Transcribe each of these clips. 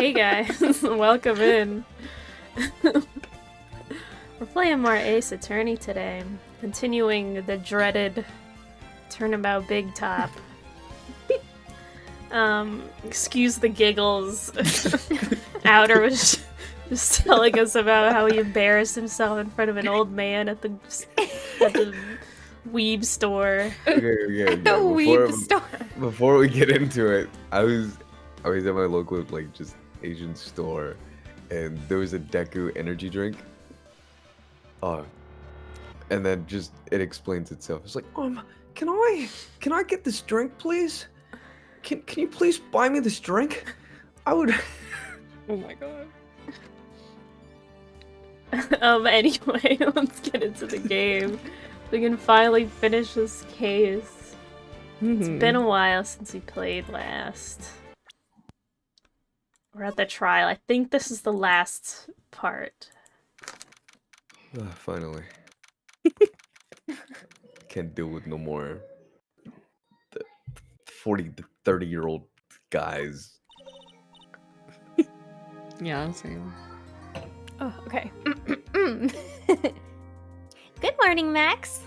Hey guys, welcome in. We're playing more Ace Attorney today, continuing the dreaded Turnabout Big top. Excuse the giggles. Outer was just telling us about how he embarrassed himself in front of an old man at the weeb store. Okay. Weeb store. Before we get into it, I was at my local just Asian store, and there was a Deku energy drink. And then just it explains itself. It's like, can I get this drink, please? Can you please buy me this drink? I would. Oh my god. Anyway, let's get into the game. We can finally finish this case. It's been a while since we played last. We're at the trial. I think this is the last part. Finally. Can't deal with no more 40 to 30-year-old guys. Yeah, same. Oh, okay. Good morning, Max.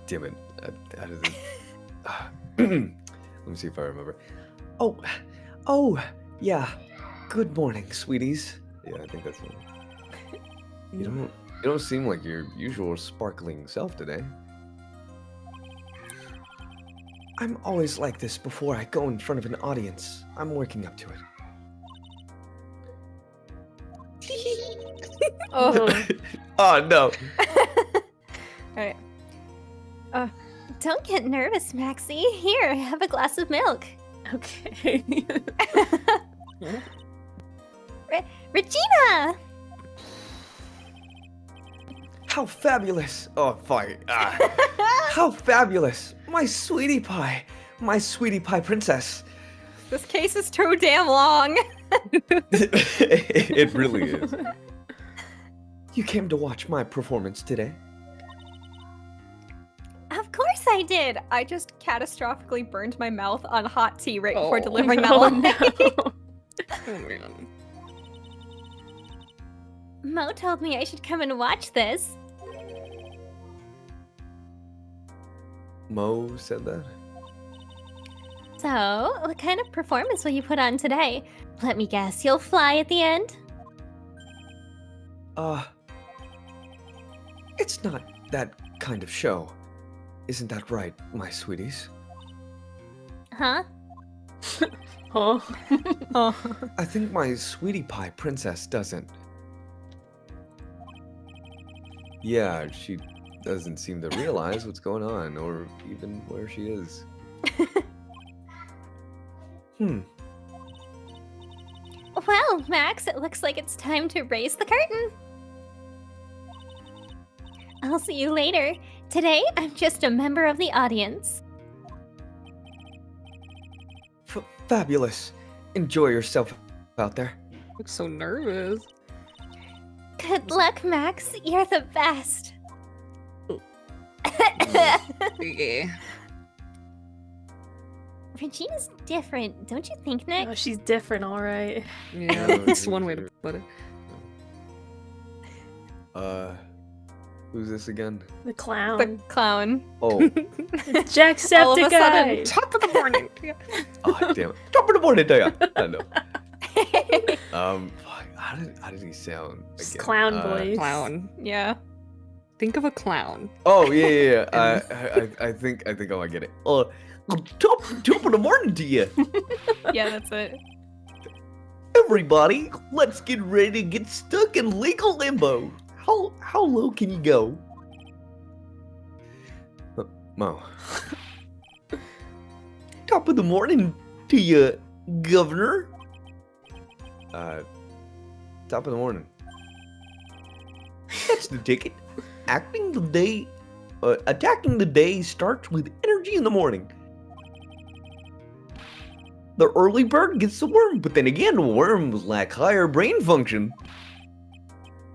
Damn it. How does it... Let me see if I remember. Oh, yeah. Good morning, sweeties. Yeah, I think that's one. You don't seem like your usual sparkling self today. I'm always like this before I go in front of an audience. I'm working up to it. Oh. Oh, no. Alright. Don't get nervous, Maxie. Here, have a glass of milk. Okay. Regina! How fabulous. Oh, fine. How fabulous. My sweetie pie princess. This case is too damn long. It really is. You came to watch my performance today? Of course I did. I just catastrophically burned my mouth on hot tea right before Oh, delivering that Oh, line. no. Oh man. Mo told me I should come and watch this. Mo said that? So, what kind of performance will you put on today? Let me guess, you'll fly at the end? It's not that kind of show. Isn't that right, my sweeties? Huh? Oh. I think my sweetie pie princess doesn't. Yeah, she doesn't seem to realize what's going on, or even where she is. Well, Max, it looks like it's time to raise the curtain. I'll see you later. Today, I'm just a member of the audience. Fabulous. Enjoy yourself out there. Looks so nervous. Good luck, Max. You're the best. Yeah. Regina's different, don't you think, Nick? Oh, she's different, alright. Yeah, that's one way to put it. Who's this again? The clown. The clown. Oh, It's All of a sudden, Jacksepticeye. Top of the morning. Yeah. oh damn it. Top of the morning to ya. I know. Fuck, how did he sound Just again? clown voice. Clown. Yeah. Think of a clown. Oh yeah. I think I might get it. Top of the morning to you, Yeah, that's it. everybody. Let's get ready to get stuck in legal limbo. How low can you go? Mo. Top of the morning to you, Governor. Top of the morning. That's the ticket. Attacking the day starts with energy in the morning. The early bird gets the worm, but then again, worms lack higher brain function.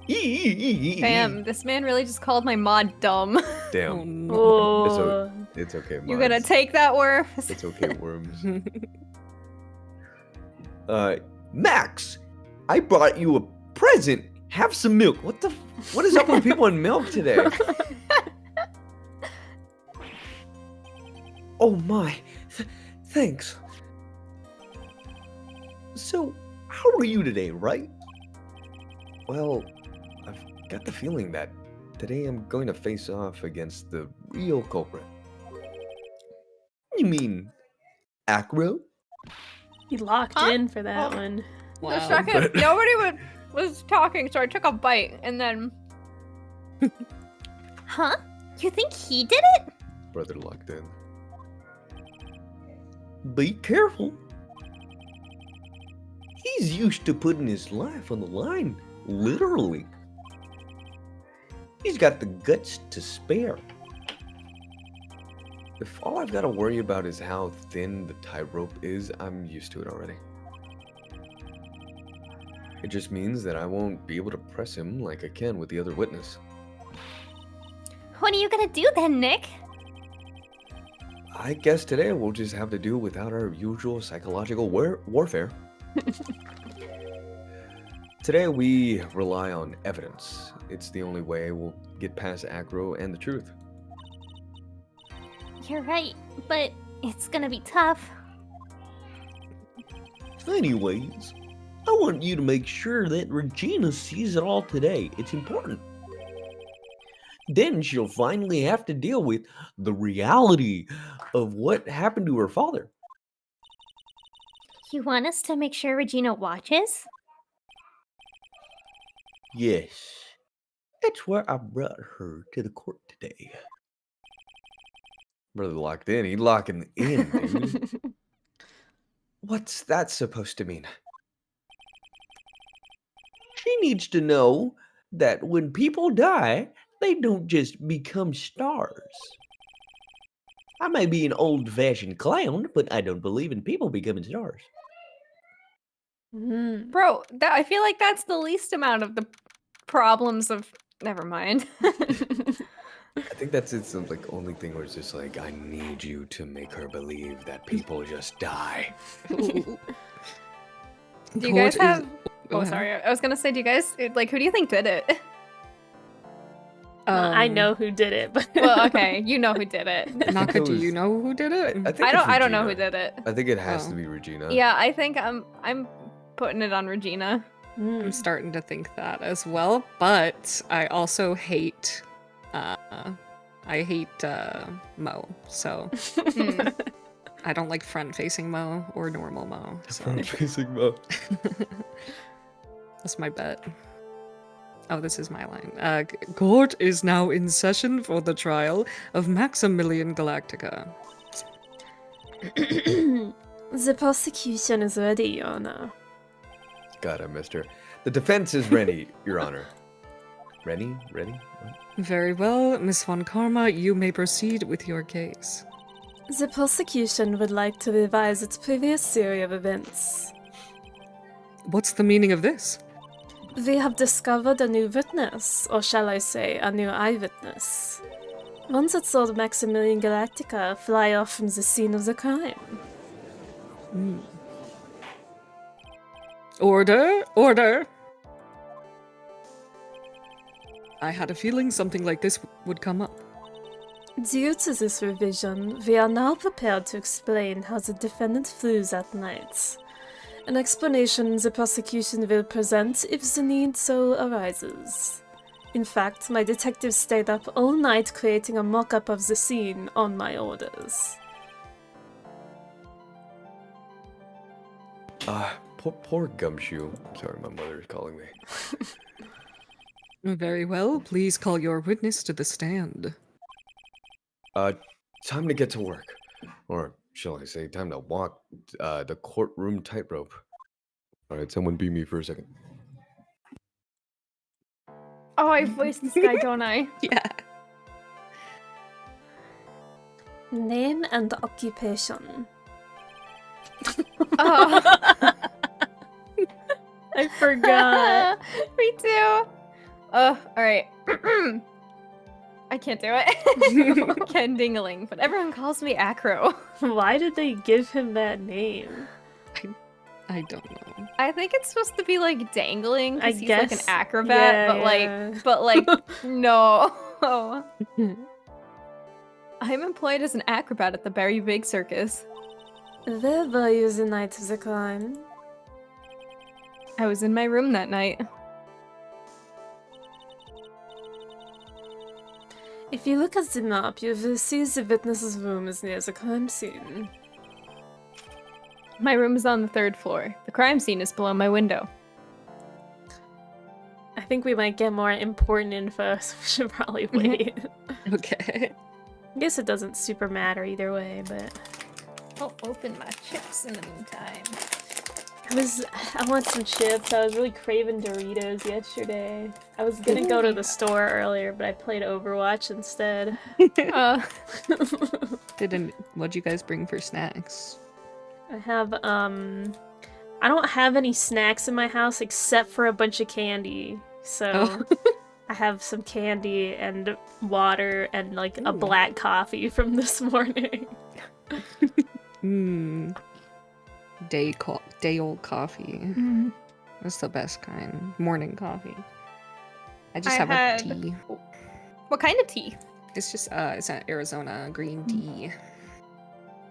Damn, this man really just called my mod dumb. Damn. Oh no. Oh, It's okay, Mars. You gonna take that worm? It's okay, worms. Max, I brought you a present. Have some milk. What is up with people in milk today? Oh my, thanks. So, how are you today, right? Well, I've got the feeling that today I'm going to face off against the real culprit. You mean Acro? He locked Huh? in for that Oh. one. The Wow. second nobody was talking, so I took a bite, and then. Huh? You think he did it? Brother locked in. Be careful. He's used to putting his life on the line, literally. He's got the guts to spare. If all I've got to worry about is how thin the tightrope is, I'm used to it already. It just means that I won't be able to press him like I can with the other witness. What are you gonna do then, Nick? I guess today we'll just have to do without our usual psychological warfare. Today we rely on evidence. It's the only way we'll get past Acro and the truth. You're right, but it's gonna be tough. Anyways, I want you to make sure that Regina sees it all today. It's important. Then she'll finally have to deal with the reality of what happened to her father. You want us to make sure Regina watches? Yes, that's why I brought her to the court today. Brother locked in. He locking in, dude. What's that supposed to mean? She needs to know that when people die, they don't just become stars. I may be an old-fashioned clown, but I don't believe in people becoming stars. Mm. Bro, I feel like that's the least amount of the problems of. Never mind. I think that's its like only thing where it's just like, I need you to make her believe that people just die. Ooh. Do you guys Court is- have? Go Oh, ahead. sorry. I was gonna say, do you guys like who do you think did it? I know who did it, but Well, okay, you know who did it. Naka, it do you was- know who did it? I think I it's don't know who Regina. did it. I think it has Oh. to be Regina. Yeah, I think I'm putting it on Regina. I'm Mm. starting to think that as well, but I also hate Mo, so Hmm. I don't like front-facing Mo or normal Mo. So Front-facing Mo. that's my bet. Oh, this is my line. Court is now in session for the trial of Maximilian Galactica. The prosecution is ready, Your Honor. God, I missed her. The defense is ready, Your Honor. Ready? Ready? What? Very well, Miss Von Karma, you may proceed with your case. The prosecution would like to revise its previous series of events. What's the meaning of this? We have discovered a new witness, or shall I say, a new eyewitness. One that saw Maximilian Galactica fly off from the scene of the crime. Order! Order! I had a feeling something like this would come up. Due to this revision, we are now prepared to explain how the defendant flew that night. An explanation the prosecution will present if the need so arises. In fact, my detectives stayed up all night creating a mock-up of the scene on my orders. Poor Gumshoe. Sorry, my mother is calling me. Very well, please call your witness to the stand. Time to get to work. Or shall I say, time to walk the courtroom tightrope. Alright, someone beat me for a second. Oh, I voiced this guy, don't I? Yeah. Name and occupation. Oh. I forgot. Me too. All right. I can't do it. Ken Dingling, but everyone calls me Acro. Why did they give him that name? I don't know. I think it's supposed to be like dangling I because he's like an guess. acrobat, Yeah, but like no. I'm employed as an acrobat at the Very Big Circus. Where were you the night of the crime? I was in my room that night. If you look at the map, you will see the witness's room is near the crime scene. My room is on the 3rd floor. The crime scene is below my window. I think we might get more important info, so we should probably wait. Okay. I guess it doesn't super matter either way, but... I'll open my chips in the meantime. I want some chips. I was really craving Doritos yesterday. I was gonna go to the store earlier, but I played Overwatch instead. What'd you guys bring for snacks? I have, I don't have any snacks in my house except for a bunch of candy. So I have some candy and water and like a black coffee from this morning. Day old coffee. That's the best kind. Morning coffee. I just have a tea. What kind of tea? It's just it's an Arizona green tea.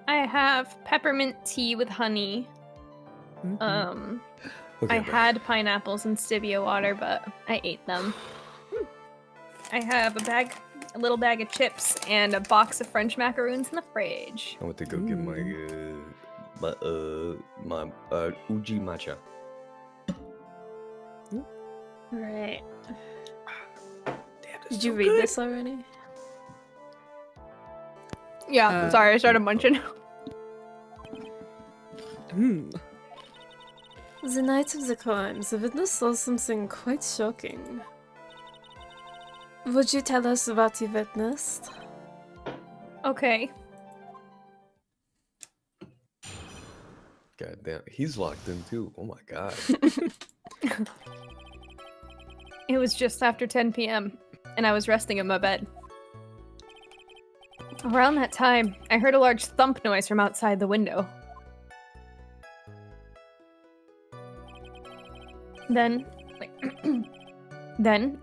I have peppermint tea with honey. Okay, I had pineapples and stevia water, but I ate them. I have a little bag of chips and a box of French macaroons in the fridge. I went to go get my Uji matcha. Right. Damn, Did you read this already? Yeah, sorry, I started munching. The night of the crime, the witness saw something quite shocking. Would you tell us what you witnessed? Okay. God damn, he's locked in too. Oh my god. It was just after 10 p.m., and I was resting in my bed. Around that time, I heard a large thump noise from outside the window. Then,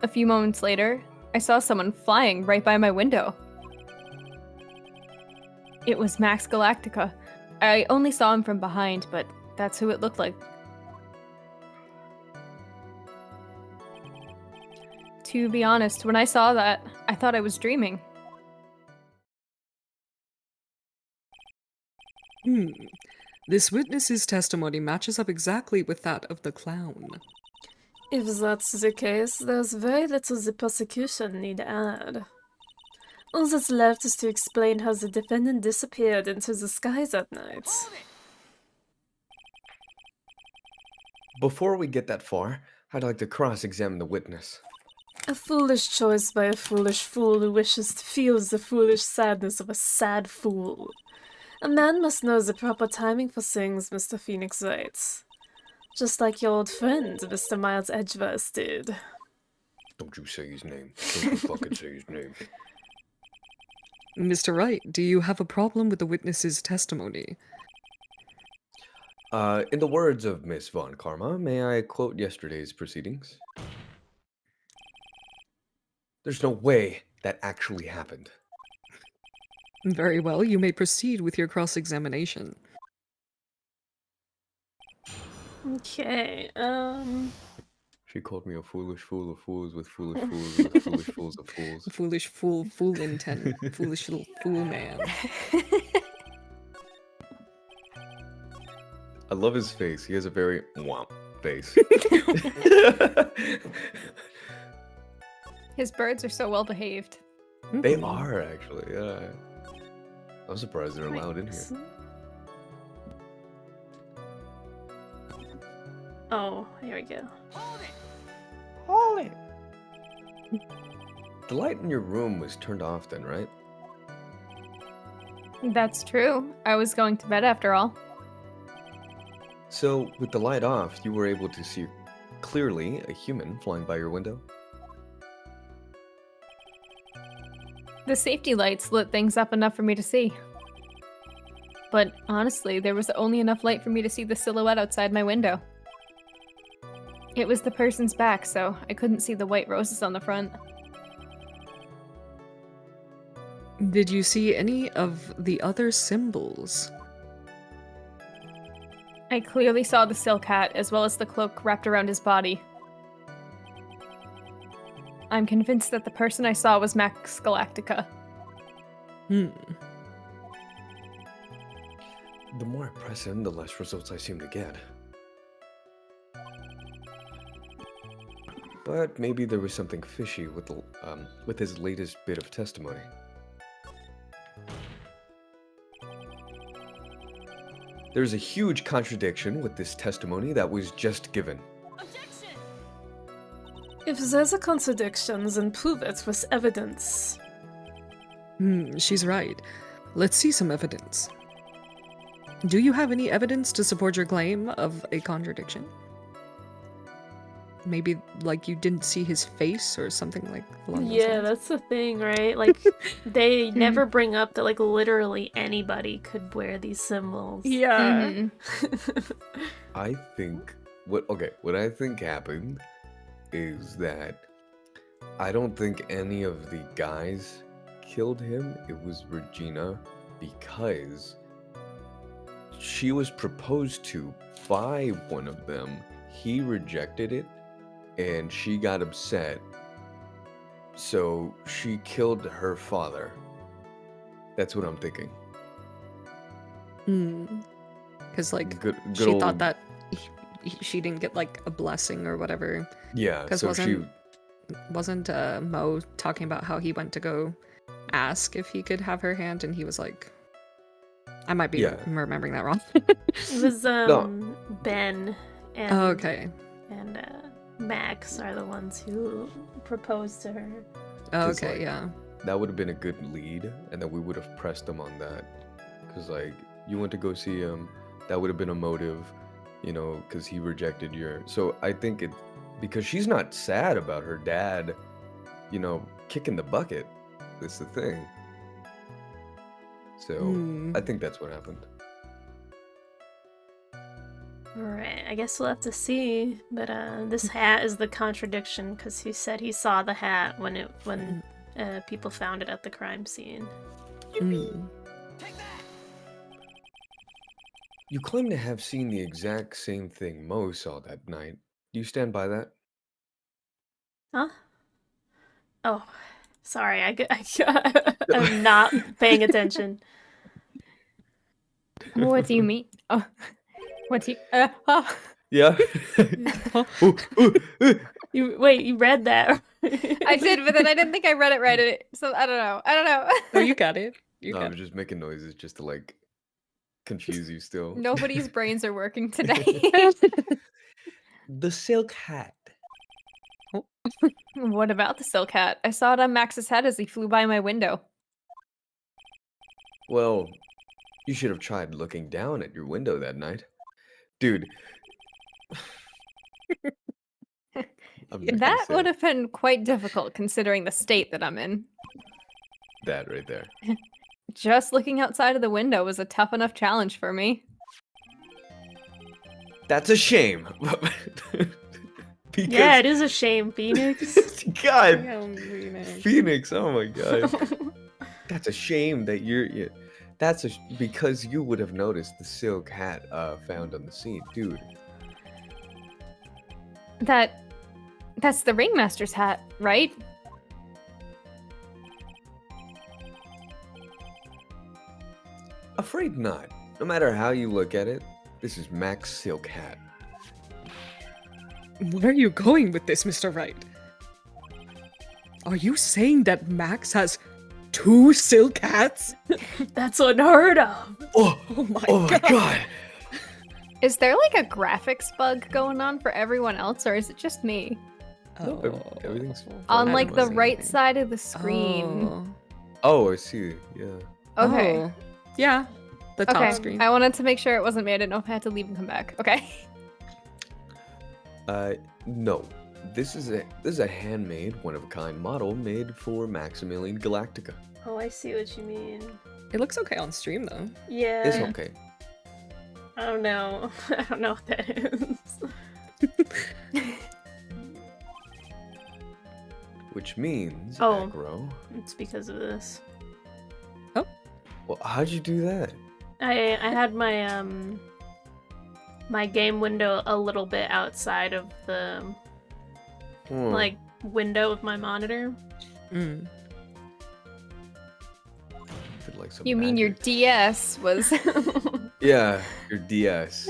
a few moments later, I saw someone flying right by my window. It was Max Galactica. I only saw him from behind, but that's who it looked like. To be honest, when I saw that, I thought I was dreaming. This witness's testimony matches up exactly with that of the clown. If that's the case, there's very little the prosecution need add. All that's left is to explain how the defendant disappeared into the skies that night. Before we get that far, I'd like to cross-examine the witness. A foolish choice by a foolish fool who wishes to feel the foolish sadness of a sad fool. A man must know the proper timing for things, Mr. Phoenix writes. Just like your old friend, Mr. Miles Edgeworth did. Don't you say his name. Don't you fucking say his name. Mr. Wright, do you have a problem with the witness's testimony? In the words of Miss Von Karma, may I quote yesterday's proceedings? There's no way that actually happened. Very well, you may proceed with your cross-examination. Okay, She called me a foolish fool of fools with foolish fools with foolish fools of fools. Foolish fool, fool intent. Foolish little fool man. I love his face. He has a very womp face. His birds are so well behaved. They are, actually, yeah. I'm surprised they're allowed in here. Oh, here we go. Hold it! The light in your room was turned off then, right? That's true. I was going to bed after all. So, with the light off, you were able to see clearly a human flying by your window? The safety lights lit things up enough for me to see. But honestly, there was only enough light for me to see the silhouette outside my window. It was the person's back, so I couldn't see the white roses on the front. Did you see any of the other symbols? I clearly saw the silk hat, as well as the cloak wrapped around his body. I'm convinced that the person I saw was Max Galactica. Hmm. The more I press him, the less results I seem to get. But maybe there was something fishy with his latest bit of testimony. There's a huge contradiction with this testimony that was just given. If there's a contradiction, then prove it with evidence. She's right. Let's see some evidence. Do you have any evidence to support your claim of a contradiction? Maybe, like, you didn't see his face or something like along those Yeah, lines? that's the thing, right? Like, they never bring up that, like, literally anybody could wear these symbols. Yeah. Mhm. I think what I think happened is that I don't think any of the guys killed him. It was Regina, because she was proposed to by one of them. He rejected it and she got upset. So she killed her father. That's what I'm thinking. Because, like, Good she thought old- that she didn't get, like, a blessing or whatever. Yeah, Because so wasn't Mo talking about how he went to go ask if he could have her hand, and he was like, I might be Yeah. remembering that wrong. It was, No. Ben and, Oh, okay. and Max are the ones who proposed to her. Oh, 'Cause, okay, like, yeah. that would have been a good lead, and then we would have pressed them on that. Because, like, you went to go see him, that would have been a motive, you know, because he rejected your. So I think because she's not sad about her dad, you know, kicking the bucket. That's the thing. So I think that's what happened. Right, I guess we'll have to see. But this hat is the contradiction, because he said he saw the hat when people found it at the crime scene. You claim to have seen the exact same thing Mo saw that night. Do you stand by that? Huh? Oh, sorry, I'm not paying attention. What do you mean? Oh, what do you? Yeah. You read that? I did, but then I didn't think I read it right. So I don't know. Oh, you got it. You No, I got was just making noises just to, like, confuse you still. Nobody's brains are working today. The silk hat. What about the silk hat? I saw it on Max's head as he flew by my window. Well, you should have tried looking down at your window that night. Dude. I'm not gonna That say would have been quite difficult considering the state that I'm in. that right there. Just looking outside of the window was a tough enough challenge for me. That's a shame. Because, Yeah, it is a shame, Phoenix. God, it. Phoenix. Oh my God. That's a shame that because you would have noticed the silk hat found on the scene, dude. That's the ringmaster's hat, right? Afraid not. No matter how you look at it, this is Mac's silk hat. Where are you going with this, Mr. Wright? Are you saying that Max has 2 silk hats? That's unheard of. Oh, Oh my oh my god. God. Is there like a graphics bug going on for everyone else, or is it just me? No, everything's On fine. like the wasn't right anything. side of the screen. Oh. Oh, I see. Yeah. Okay. Oh. Yeah. The top Okay. screen. I wanted to make sure it wasn't me. I didn't know if I had to leave and come back. Okay. No. this is a handmade, one-of-a-kind model made for Maximilian Galactica. Oh, I see what you mean. It looks okay on stream though. Yeah. It's okay. I don't know. I don't know what that is. Which means, Oh. Aggro. It's because of this. Well, how'd you do that? I had my my game window a little bit outside of the like window of my monitor. Mm. Feel like some You mean your magic. DS was. Yeah, your DS.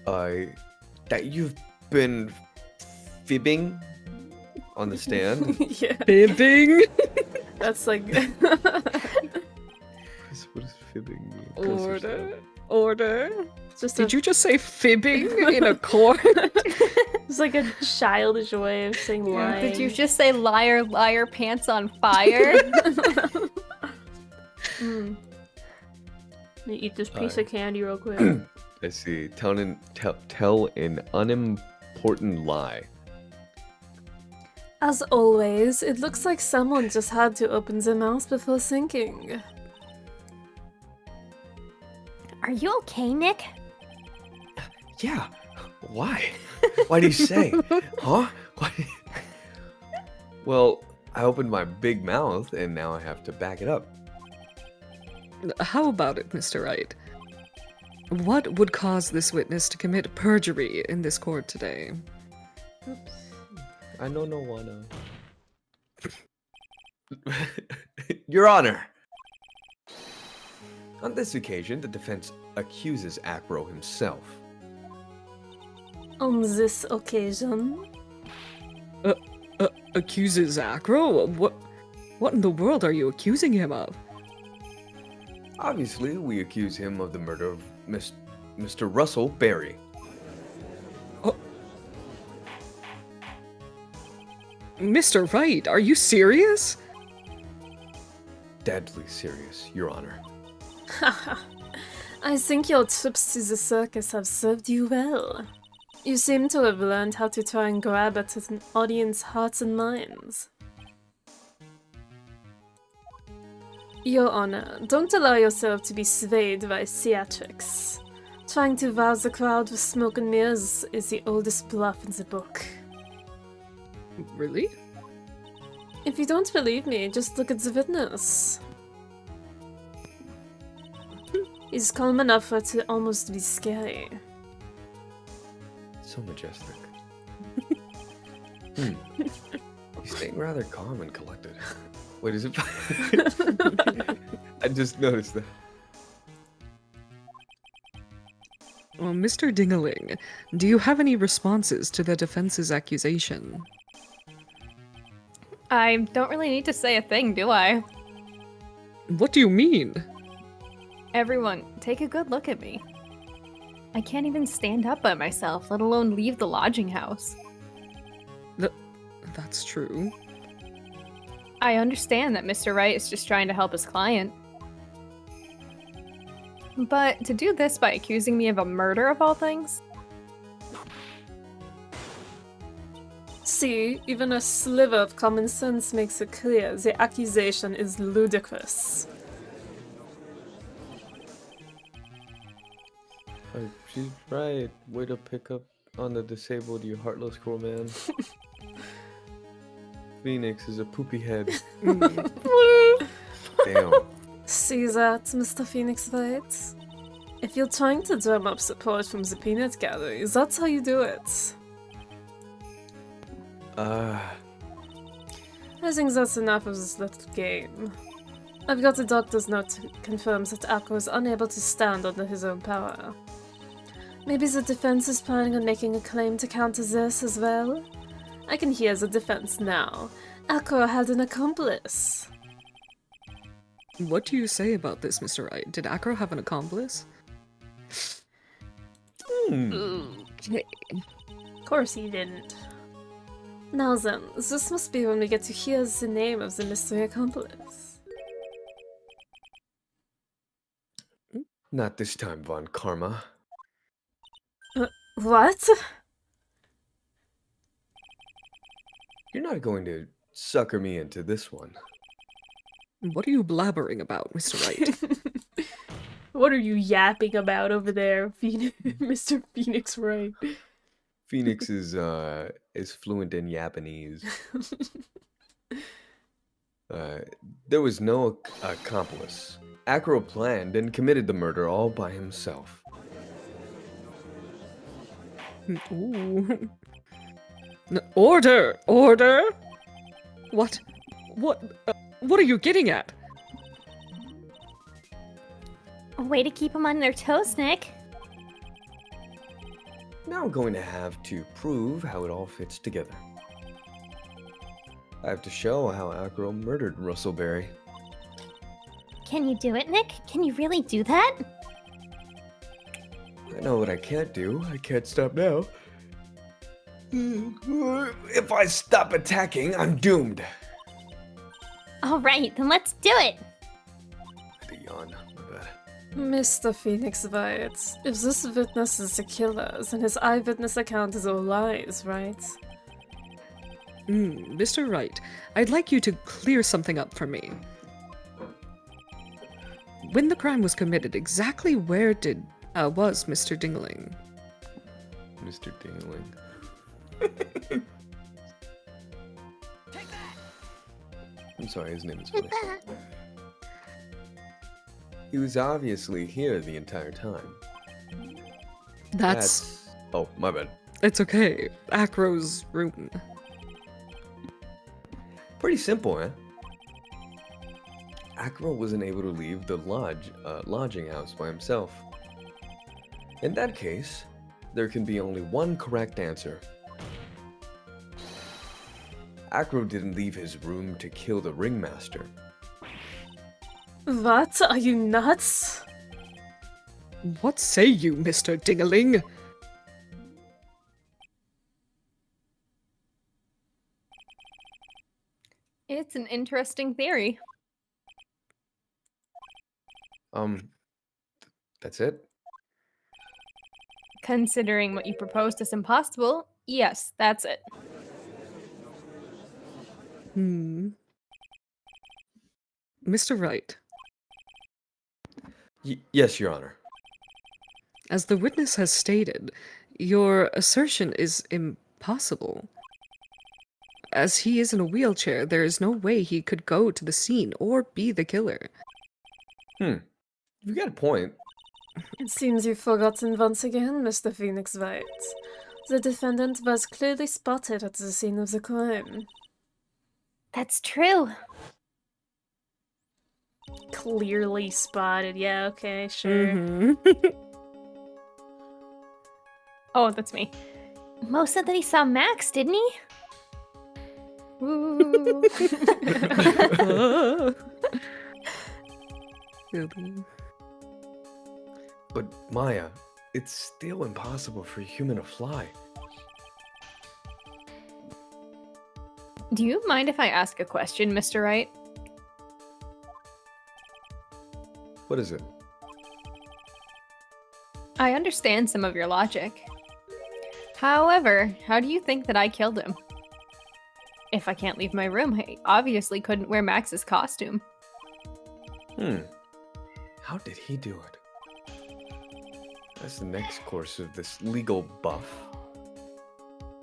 That you've been fibbing on the stand. Yeah. Fibbing. That's like What does fibbing mean? Closer Order. stand. Order. just Did you just say fibbing in a chord? It's like a childish way of saying lying. Did you just say liar, liar, pants on fire? Mm. Let me eat this piece Uh, of candy real quick. I see. Tell an unimportant lie. As always, it looks like someone just had to open their mouth before thinking. Are you okay, Nick? Yeah. Why? Why do you say? Huh? Why? Well, I opened my big mouth and now I have to back it up. How about it, Mr. Wright? What would cause this witness to commit perjury in this court today? Oops. I know no one. Your Honor! On this occasion, the defense accuses Acro himself. On this occasion, Accuses Acro? What in the world are you accusing him of? Obviously, we accuse him of the murder of Mr. Russell Berry. Mr. Wright, are you serious? Deadly serious, Your Honor. I think your trips to the circus have served you well. You seem to have learned how to try and grab at an audience's hearts and minds. Your Honor, don't allow yourself to be swayed by theatrics. Trying to wow the crowd with smoke and mirrors is the oldest bluff in the book. Really? If you don't believe me, just look at the witness. He's calm enough for it to almost be scary. So majestic. He's staying rather calm and collected. Wait, is it? I just noticed that. Well, Mr. Dingaling, do you have any responses to the defense's accusation? I don't really need to say a thing, do I? What do you mean? Everyone, take a good look at me. I can't even stand up by myself, let alone leave the lodging house. That's true. I understand that Mr. Wright is just trying to help his client. But to do this by accusing me of a murder of all things? See, even a sliver of common sense makes it clear the accusation is ludicrous. She's right. Way to pick up on the disabled, you heartless cruel man. Phoenix is a poopy head. Damn. See that, Mr. Phoenix Wright? If you're trying to drum up support from the peanut galleries, that's how you do it. I think that's enough of this little game. I've got a doctor's note to confirm that Akko is unable to stand under his own power. Maybe the defense is planning on making a claim to counter this as well? I can hear the defense now. Akko had an accomplice. What do you say about this, Mr. Wright? Did Acro have an accomplice? Of course he didn't. Now then, this must be when we get to hear the name of the mystery accomplice. Not this time, Von Karma. What? You're not going to sucker me into this one. What are you blabbering about, Mr. Wright? What are you yapping about over there, Mr. Phoenix Wright? Phoenix is fluent in Japanese. There was no accomplice. Acro planned and committed the murder all by himself. Ooh. Order! Order! What are you getting at? A way to keep them on their toes, Nick. Now I'm going to have to prove how it all fits together. I have to show how Acro murdered Russellberry. Can you do it, Nick? Can you really do that? I know what I can't do. I can't stop now. If I stop attacking, I'm doomed. All right, then let's do it. I had to yawn. My bad. Mr. Phoenix Wright, if this witness is the killer, then his eyewitness account is all lies, right? Mr. Wright, I'd like you to clear something up for me. When the crime was committed, exactly where was Mr. Dingling? Mr. Dingling. I'm sorry, his name is funny. He was obviously here the entire time. That's... Oh, my bad. It's okay. Acro's room. Pretty simple, eh? Acro wasn't able to leave the lodging house by himself. In that case, there can be only one correct answer. Acro didn't leave his room to kill the ringmaster. What? Are you nuts? What say you, Mr. Dingaling? It's an interesting theory. That's it? Considering what you proposed is impossible, yes, that's it. Mr. Wright, Yes, Your Honor. as the witness has stated, your assertion is impossible. As he is in a wheelchair, there is no way he could go to the scene or be the killer. You got a point. It seems you've forgotten once again, Mr. Phoenix Wright. The defendant was clearly spotted at the scene of the crime. That's true. Clearly spotted, yeah, okay, sure. Oh, that's me. Mo said that he saw Max, didn't he? Ooh. Really? But Maya, it's still impossible for a human to fly. Do you mind if I ask a question, Mr. Wright? What is it? I understand some of your logic. However, how do you think that I killed him? If I can't leave my room, I obviously couldn't wear Max's costume. How did he do it? That's the next course of this legal buffet.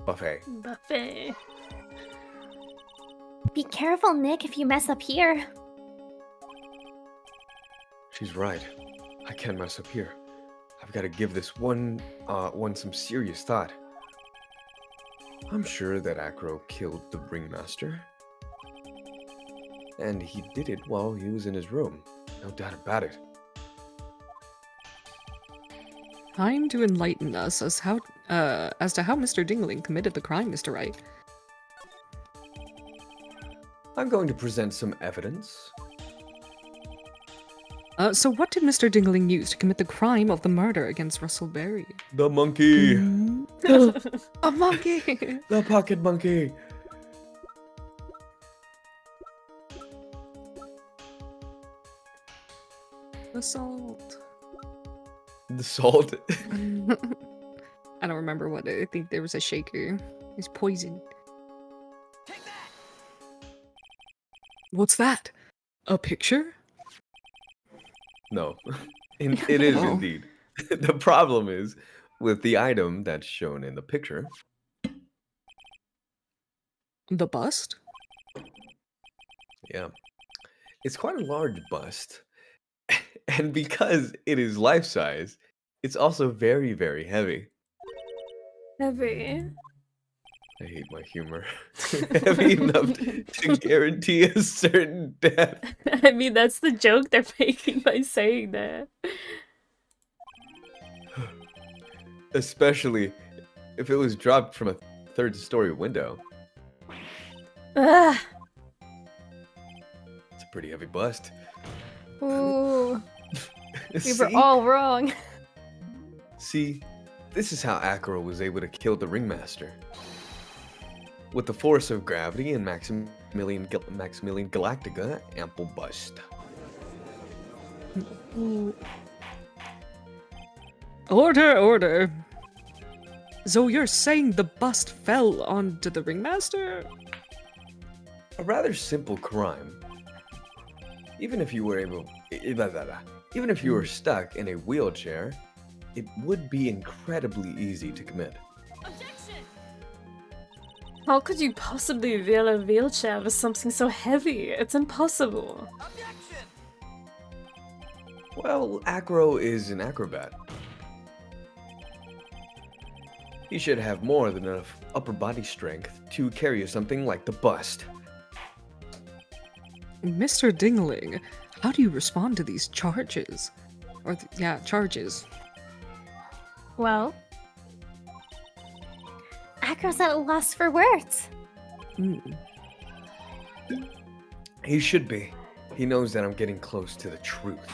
Buffet. Be careful, Nick, if you mess up here. She's right. I can't mess up here. I've got to give this one some serious thought. I'm sure that Acro killed the ringmaster. And he did it while he was in his room. No doubt about it. Time to enlighten us as to how Mr. Dingling committed the crime, Mr. Wright. I'm going to present some evidence. So what did Mr. Dingling use to commit the crime of the murder against Russellberry? The monkey! A monkey! The pocket monkey! Assault. The salt? I don't remember what I think there was a shaker. It's poison. What's that? A picture? No, it is Oh. indeed. The problem is with the item that's shown in the picture. The bust? Yeah, it's quite a large bust, and because it is life size, it's also very, very heavy. Heavy. I hate my humor. Heavy enough to guarantee a certain death. I mean, that's the joke they're making by saying that. Especially if it was dropped from a third-story window. Ah, It's a pretty heavy bust. Ooh, we See? were all wrong. See, this is how Acro was able to kill the Ringmaster. With the force of gravity and Maximilian Galactica, ample bust. Order, order. So you're saying the bust fell onto the ringmaster? A rather simple crime. Even if you were even if you were stuck in a wheelchair, it would be incredibly easy to commit. how could you possibly wheel a wheelchair with something so heavy? It's impossible. Well, Acro is an acrobat. He should have more than enough upper body strength to carry something like the bust. Mr. Dingling, how do you respond to these charges? Charges. Well, Acro's at a loss for words. Hmm. He should be. He knows that I'm getting close to the truth.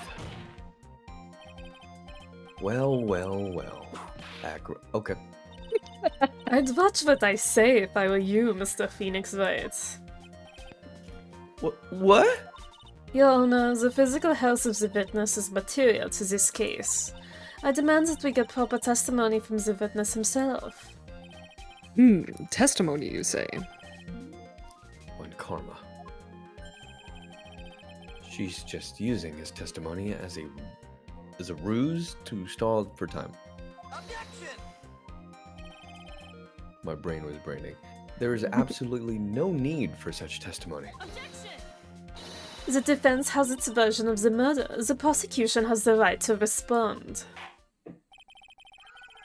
Well, Acro. Okay. I'd watch what I say if I were you, Mr. Phoenix Wright. What? Your Honor, the physical health of the witness is material to this case. I demand that we get proper testimony from the witness himself. Testimony, you say? On karma. She's just using his testimony as a ruse to stall for time. My brain was braining. There is absolutely no need for such testimony. The defense has its version of the murder. The prosecution has the right to respond.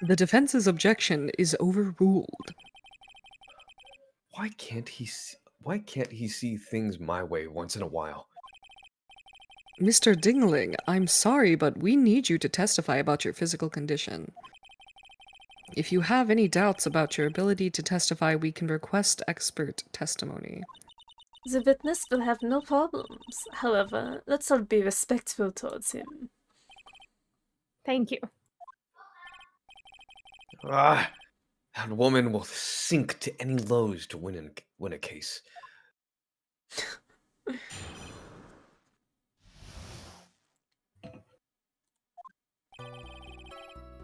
The defense's objection is overruled. Why can't he see things my way once in a while? Mr. Dingling, I'm sorry, but we need you to testify about your physical condition. If you have any doubts about your ability to testify, we can request expert testimony. The witness will have no problems. However, let's all be respectful towards him. Thank you. Ah, that woman will sink to any lows to win a case.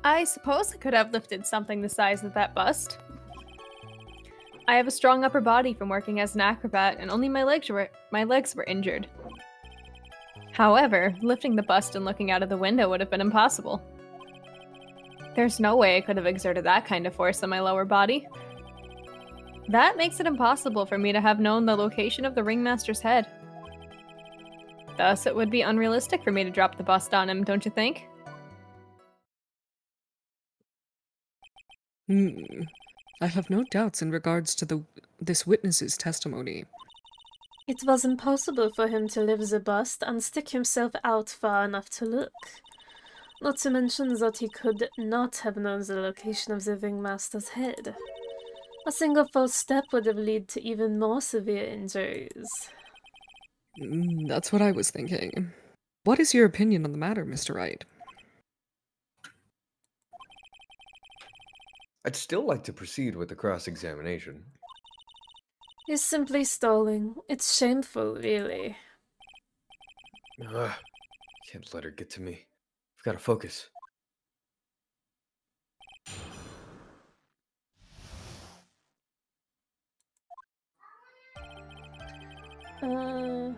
I suppose I could have lifted something the size of that bust. I have a strong upper body from working as an acrobat, and only my legs were injured. However, lifting the bust and looking out of the window would have been impossible. There's no way I could have exerted that kind of force on my lower body. That makes it impossible for me to have known the location of the ringmaster's head. Thus, it would be unrealistic for me to drop the bust on him, don't you think? I have no doubts in regards to this witness's testimony. It was impossible for him to lift the bust and stick himself out far enough to look. Not to mention that he could not have known the location of the ringmaster's head. A single false step would have led to even more severe injuries. That's what I was thinking. What is your opinion on the matter, Mr. Wright? I'd still like to proceed with the cross-examination. He's simply stalling. It's shameful, really. Can't let her get to me. I've got to focus. Hmm.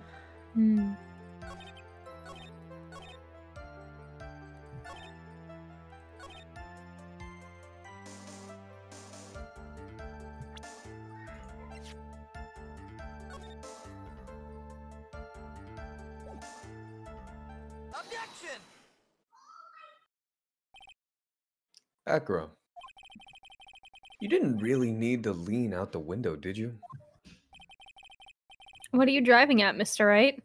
Acro, you didn't really need to lean out the window, did you? What are you driving at, Mr. Wright?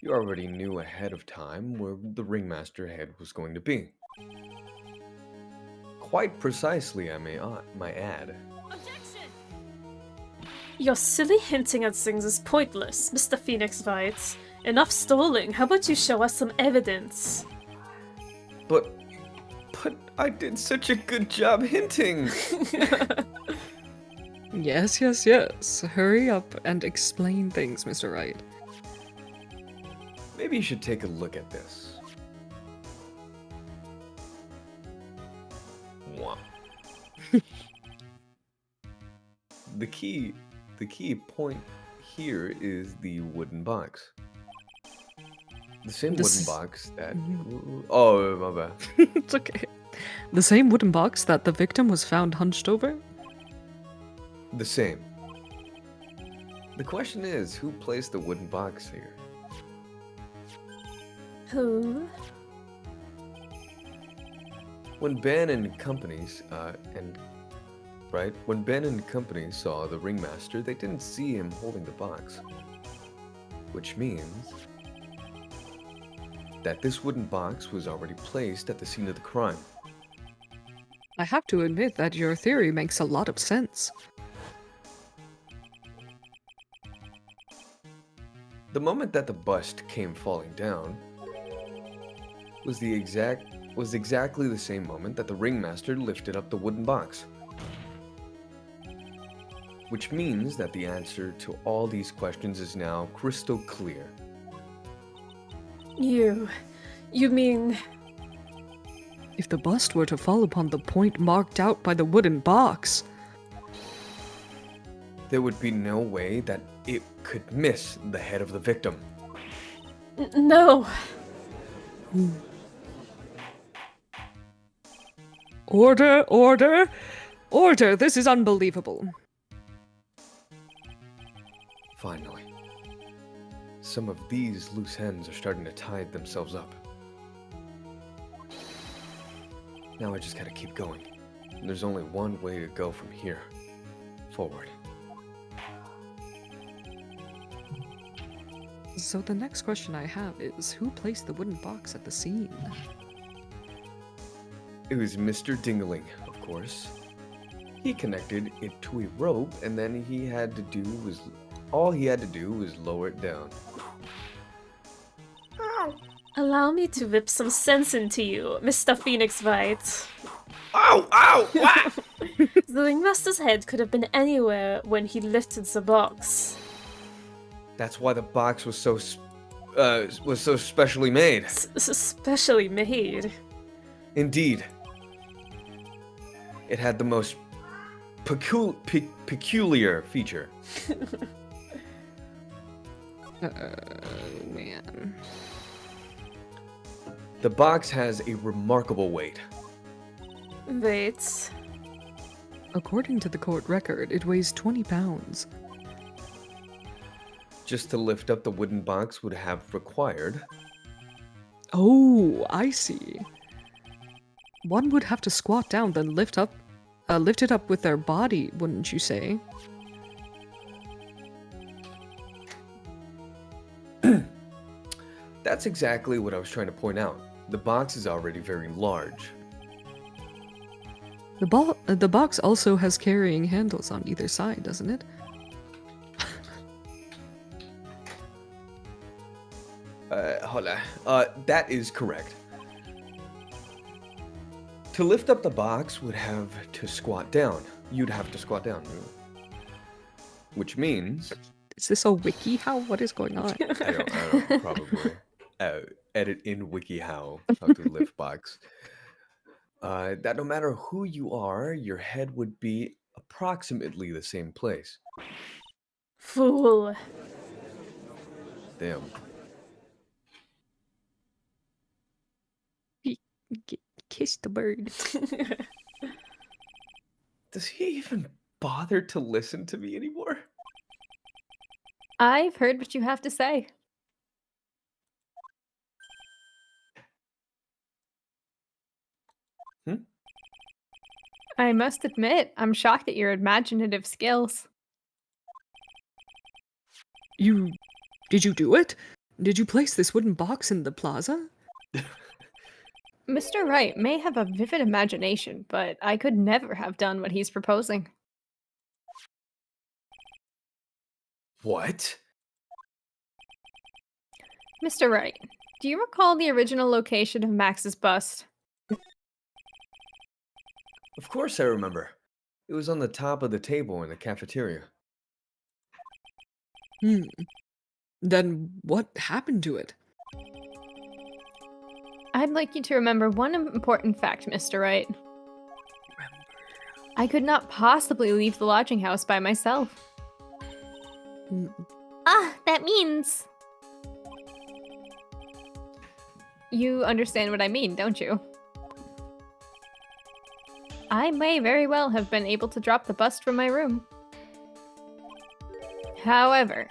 You already knew ahead of time where the ringmaster head was going to be. Quite precisely, I may add. Your silly hinting at things is pointless, Mr. Phoenix Wright. Enough stalling. How about you show us some evidence? But I did such a good job hinting. Yes, yes, yes. Hurry up and explain things, Mr. Wright. Maybe you should take a look at this. Mwah. The key point here is the wooden box. The same This- wooden box that... Oh, my bad. It's okay. The same wooden box that the victim was found hunched over? The same. The question is, who placed the wooden box here? Who? When Ben and company when Ben and company saw the ringmaster, they didn't see him holding the box. Which means that this wooden box was already placed at the scene of the crime. I have to admit that your theory makes a lot of sense. The moment that the bust came falling down was exactly the same moment that the ringmaster lifted up the wooden box. Which means that the answer to all these questions is now crystal clear. You mean... If the bust were to fall upon the point marked out by the wooden box, There would be no way that it could miss the head of the victim. No. Order, order, order! This is unbelievable. Finally. Some of these loose ends are starting to tie themselves up. Now I just gotta keep going. And there's only one way to go from here. Forward. So the next question I have is, who placed the wooden box at the scene? It was Mr. Dingling, of course. He connected it to a rope, and then all he had to do was lower it down. Allow me to whip some sense into you, Mr. Phoenix Wright. Ow! Ow! What? The ringmaster's head could have been anywhere when he lifted the box. That's why the box was so specially made. Specially made. Indeed. It had the most peculiar feature. Man. The box has a remarkable weight. Wait. According to the court record, it weighs 20 pounds. Just to lift up the wooden box would have required... Oh, I see. One would have to squat down, then lift it up with their body, wouldn't you say? That's exactly what I was trying to point out. The box is already very large. The box also has carrying handles on either side, doesn't it? Hold on. That is correct. To lift up the box would have to squat down. You'd have to squat down. Which means... Is this a WikiHow? What is going on? I don't probably edit in WikiHow how to lift box. That no matter who you are, your head would be approximately the same place. Fool. Damn. Kiss the bird. Does he even bother to listen to me anymore? I've heard what you have to say. Hmm? I must admit, I'm shocked at your imaginative skills. Did you do it? Did you place this wooden box in the plaza? Mr. Wright may have a vivid imagination, but I could never have done what he's proposing. What? Mr. Wright, do you recall the original location of Max's bust? Of course I remember. It was on the top of the table in the cafeteria. Then what happened to it? I'd like you to remember one important fact, Mr. Wright. I could not possibly leave the lodging house by myself. Ah, that means... You understand what I mean, don't you? I may very well have been able to drop the bust from my room. However,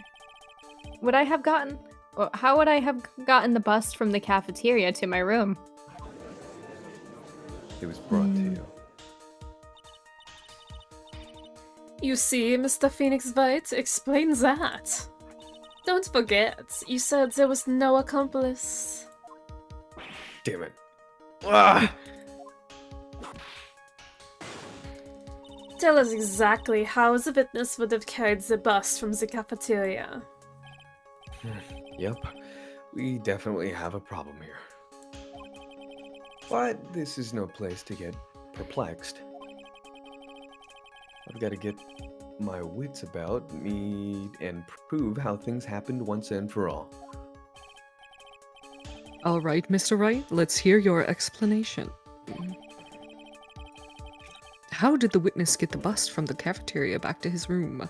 how would I have gotten the bust from the cafeteria to my room? It was brought to you. You see, Mr. Phoenix White, explain that. Don't forget, you said there was no accomplice. Damn it. Ah! Tell us exactly how the witness would have carried the bus from the cafeteria. Yep, we definitely have a problem here. But this is no place to get perplexed. I've got to get my wits about me and prove how things happened once and for all. All right, Mr. Wright, let's hear your explanation. How did the witness get the bust from the cafeteria back to his room?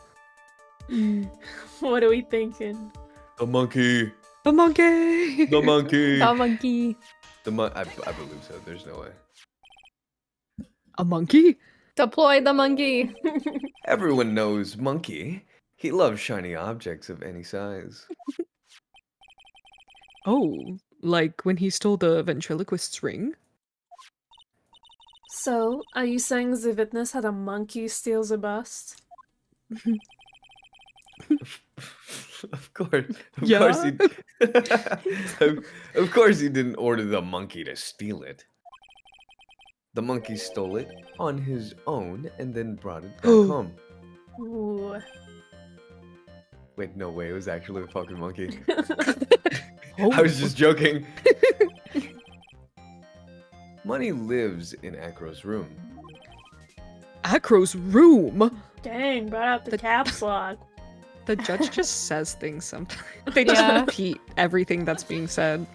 What are we thinking? The monkey! The monkey! The monkey! The monkey. I believe so, there's no way. A monkey? Deploy the monkey. Everyone knows Monkey. He loves shiny objects of any size. Oh, like when he stole the ventriloquist's ring? So, are you saying the witness had a monkey steal the bust? Of course. Of Yeah? course he of course he didn't order the monkey to steal it. The monkey stole it on his own and then brought it back home. Ooh. Wait, no way, it was actually a fucking monkey. Oh. I was just joking. Money lives in Acro's room. Acro's room? Dang, brought out the caps lock. The judge just says things sometimes. They just Yeah. repeat everything that's being said.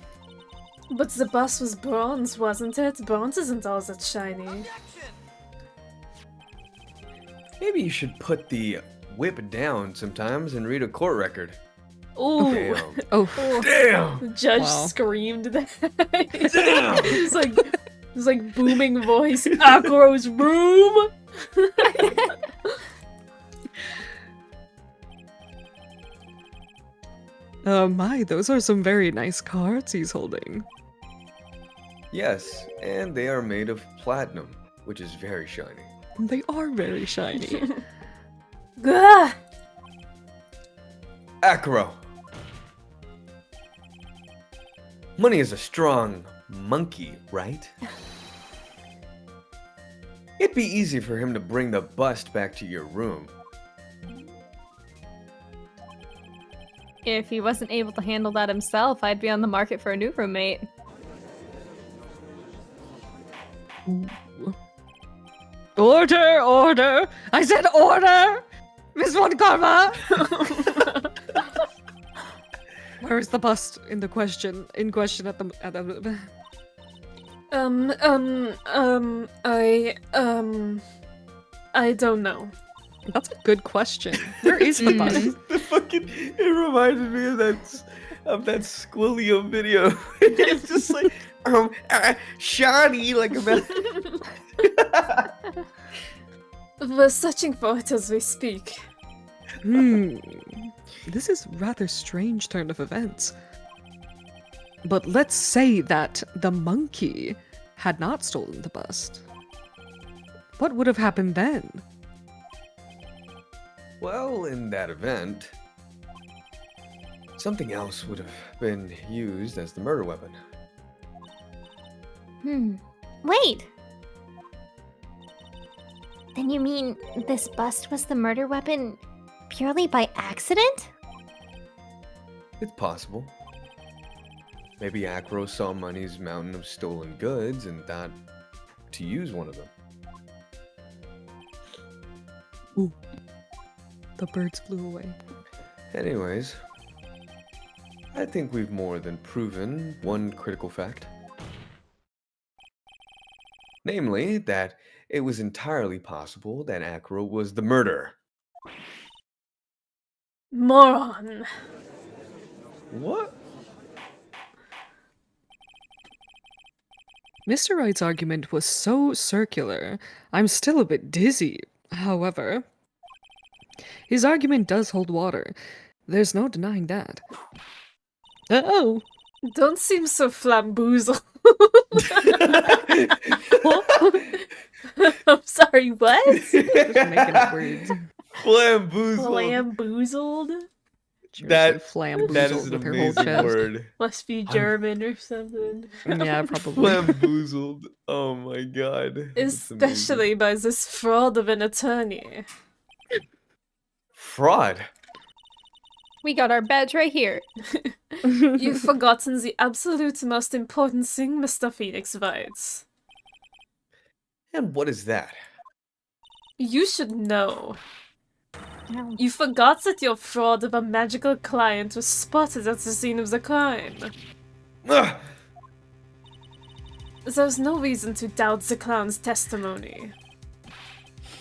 But the bus was bronze, wasn't it? Bronze isn't all that shiny. Maybe you should put the whip down sometimes and read a court record. Ooh. Damn. Oh, Damn! The judge Wow. screamed that. Damn! It's like booming voice. Acro's room. my, those are some very nice cards he's holding. Yes, and they are made of platinum, which is very shiny. They are very shiny. Gah! Acro! Money is a strong monkey, right? It'd be easy for him to bring the bust back to your room. If he wasn't able to handle that himself, I'd be on the market for a new roommate. Order! Order! I said order! Miss Von Karma! Where is the bust in question at the I don't know. That's a good question. Where is the bust? The fucking, it reminded me of that Squilliam video. It's just like, shiny, like We're searching for it as we speak. This is rather strange turn of events. But let's say that the monkey had not stolen the bust. What would have happened then? Well, in that event, something else would have been used as the murder weapon. Wait. Then you mean this bust was the murder weapon purely by accident? It's possible. Maybe Acro saw Money's mountain of stolen goods and thought to use one of them. Ooh. The birds flew away. Anyways, I think we've more than proven one critical fact. Namely, that it was entirely possible that Acro was the murderer. Moron. What? Mr. Wright's argument was so circular, I'm still a bit dizzy. However, his argument does hold water. There's no denying that. Oh! Don't seem so flamboozled. I'm sorry, what? Just making up words. Flamboozled. Flamboozled? That flamboozled is an with her whole amazing chest. word. Must be German or something. Yeah, probably. Flamboozled. Oh my god. That's amazing. Especially by this fraud of an attorney. Fraud. We got our badge right here. You've forgotten the absolute most important thing, Mr. Phoenix Wright. And what is that? You should know. No. You forgot that your fraud of a magical client was spotted at the scene of the crime. Ugh! There's no reason to doubt the clown's testimony.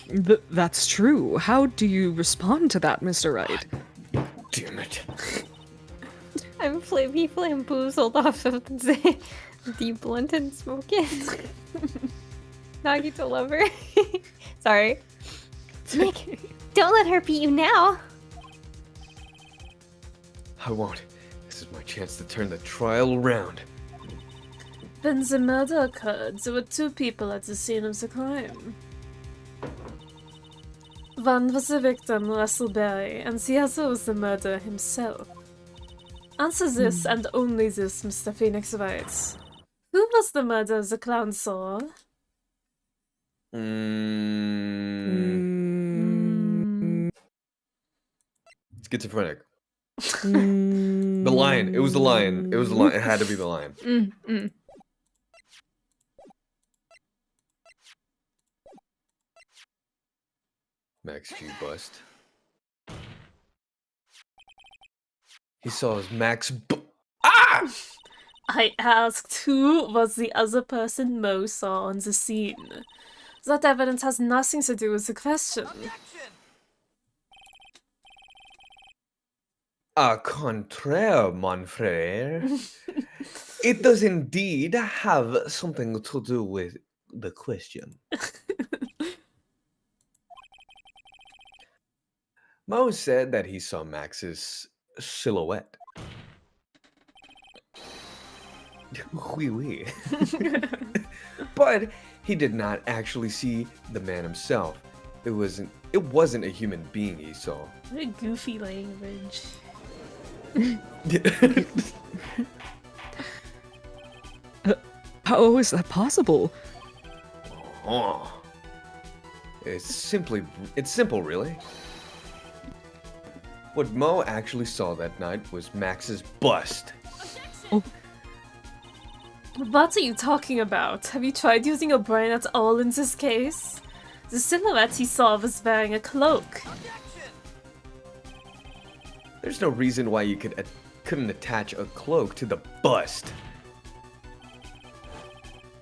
That's true. How do you respond to that, Mr. Wright? Damn it. I'm flamboozled off of the deep blunt and smoking. Nagito lover. Sorry. Nick, don't let her beat you now. I won't. This is my chance to turn the trial around. When the murder occurred, there were two people at the scene of the crime. One was the victim, Russell Berry, and the other was the murderer himself. Answer this and only this, Mr. Phoenix Wright. Who was the murderer the clown saw? Schizophrenic. The lion. It was the lion. It was the lion. It had to be the lion. Max G bust. He saw his Ah! I asked who was the other person Mo saw on the scene. That evidence has nothing to do with the question. Au contraire, mon frère. It does indeed have something to do with the question. Mo said that he saw Max's silhouette. Oui, oui. But he did not actually see the man himself. It wasn't a human being he saw. What a goofy language. How is that possible? Oh. It's simple, really. What Mo actually saw that night was Max's bust. Oh, What are you talking about? Have you tried using your brain at all in this case? The silhouette he saw was wearing a cloak. There's no reason why you couldn't attach a cloak to the bust.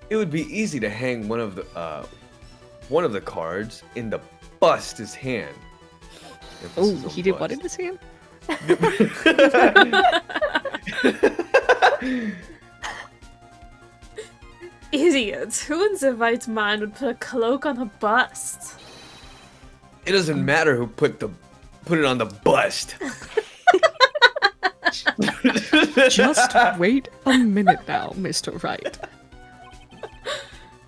It would be easy to hang one of the cards in the bust's hand Oh, Emphasis on he did what in bust. his hand? Idiot! Who in their right mind would put a cloak on a bust? It doesn't matter who put it on the bust. Just wait a minute now, Mr. Wright.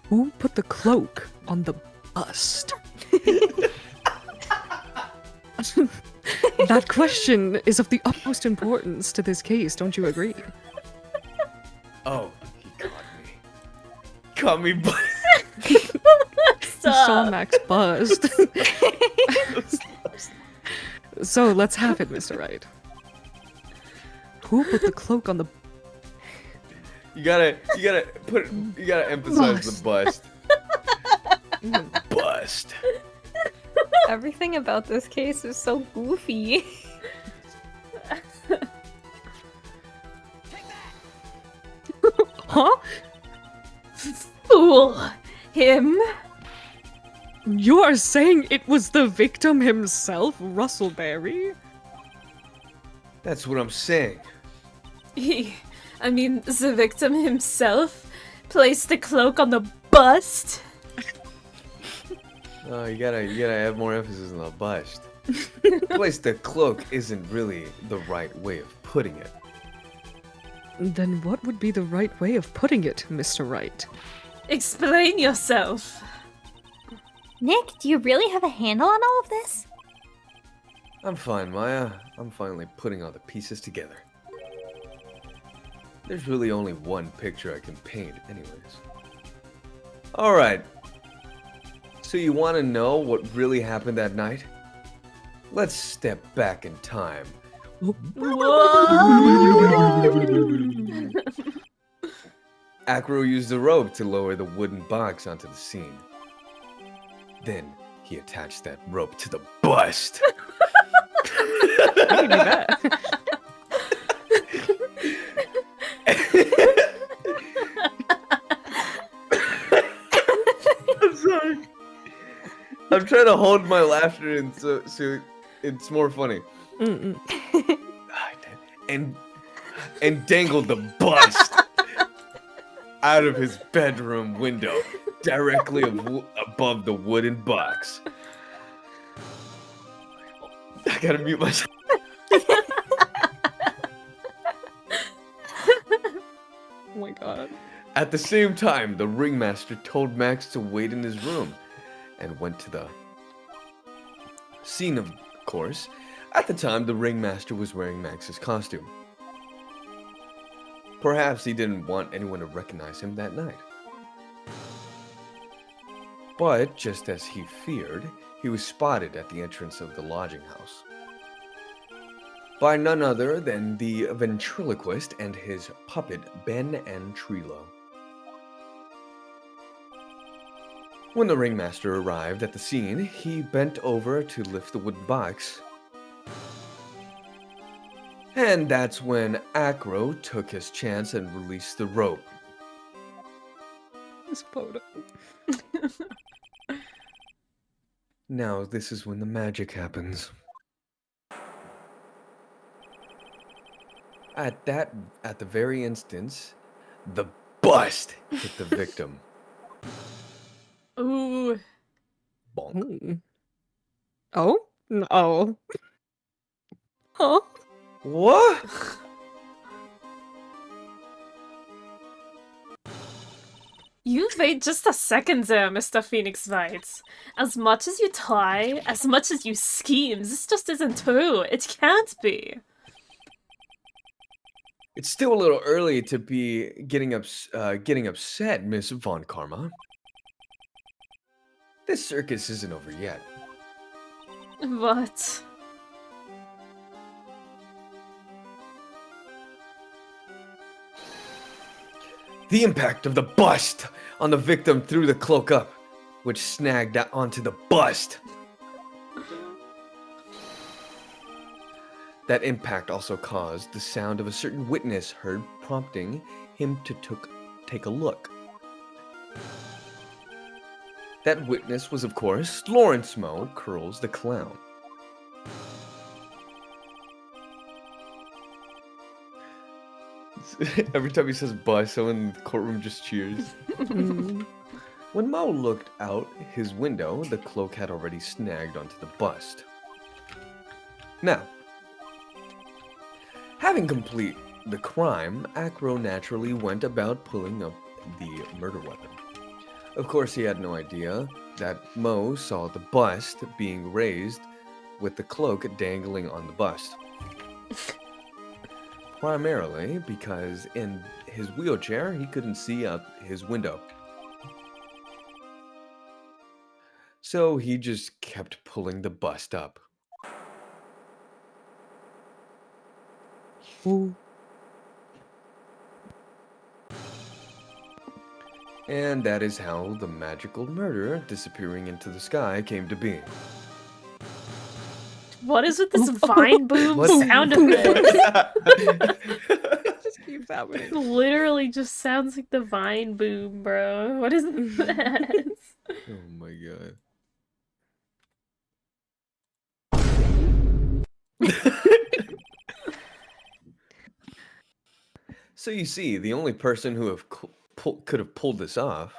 Who put the cloak on the bust? That question is of the utmost importance to this case, don't you agree? Oh, he caught me. Caught me. He saw Stop. Max buzzed. So let's have it, Mr. Wright. Who put the cloak on the You gotta emphasize the bust. Bust. Everything about this case is so goofy. Huh? Fool! Him? You are saying it was the victim himself, Russell Berry? That's what I'm saying. The victim himself placed the cloak on the bust? Oh, you gotta have more emphasis on the bust. Place the cloak isn't really the right way of putting it. Then what would be the right way of putting it, Mr. Wright? Explain yourself. Nick, do you really have a handle on all of this? I'm fine, Maya. I'm finally putting all the pieces together. There's really only one picture I can paint, anyways. Alright. So you want to know what really happened that night? Let's step back in time. Acro used the rope to lower the wooden box onto the scene. Then he attached that rope to the bust. I can do that. I'm sorry. I'm trying to hold my laughter in so it's more funny. Mm-mm. And dangled the bust out of his bedroom window, directly above the wooden box. I gotta mute myself. Oh my god. At the same time, the ringmaster told Max to wait in his room and went to the scene, of course. At the time, the ringmaster was wearing Max's costume. Perhaps he didn't want anyone to recognize him that night. But just as he feared, he was spotted at the entrance of the lodging house by none other than the ventriloquist and his puppet, Ben and Trilo. When the ringmaster arrived at the scene, he bent over to lift the wooden box. And that's when Acro took his chance and released the rope. This photo. Now this is when the magic happens. At the very instance, the bust hit the victim. Ooh. Bonk. Hmm. Oh? No. Huh? What? You wait just a second there, Mr. Phoenix Wright. As much as you try, as much as you scheme, this just isn't true. It can't be. It's still a little early to be getting upset, Miss Von Karma. This circus isn't over yet. What? The impact of the bust on the victim threw the cloak up, which snagged onto the bust. That impact also caused the sound of a certain witness heard, prompting him to take a look. That witness was, of course, Lawrence Moe, Curls the Clown. Every time he says bus, someone in the courtroom just cheers. When Mo looked out his window, the cloak had already snagged onto the bust. Now, having complete the crime, Acro naturally went about pulling up the murder weapon. Of course, he had no idea that Mo saw the bust being raised with the cloak dangling on the bust. Primarily because in his wheelchair, he couldn't see out his window. So he just kept pulling the bust up. Ooh. And that is how the magical murder disappearing into the sky came to be. What is with this vine boom What? sound effect? Just keeps happening. Literally just sounds like the vine boom, bro. What is that? Oh my god. So you see, the only person who could have pulled this off,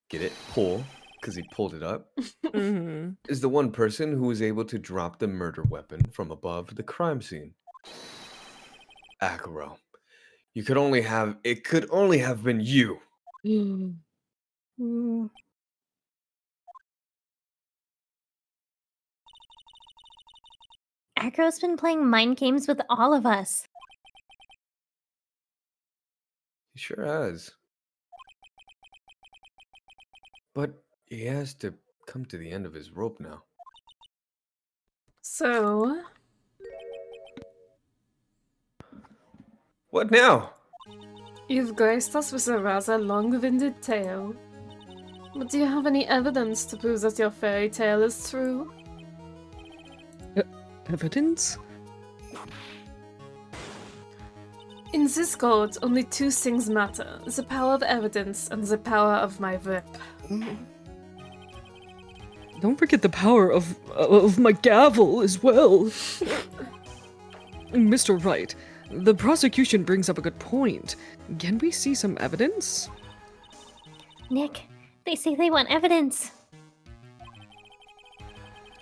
get it, pull, because he pulled it up, Mm-hmm. is the one person who was able to drop the murder weapon from above the crime scene. Akuro, it could only have been you. Acro's been playing mind games with all of us. He sure has. But he has to come to the end of his rope now. So, What now? you've graced us with a rather long-winded tale. But do you have any evidence to prove that your fairy tale is true? Evidence? In this court, only two things matter: the power of evidence and the power of my whip. Don't forget the power of my gavel as well. Mr. Wright, the prosecution brings up a good point. Can we see some evidence? Nick, they say they want evidence.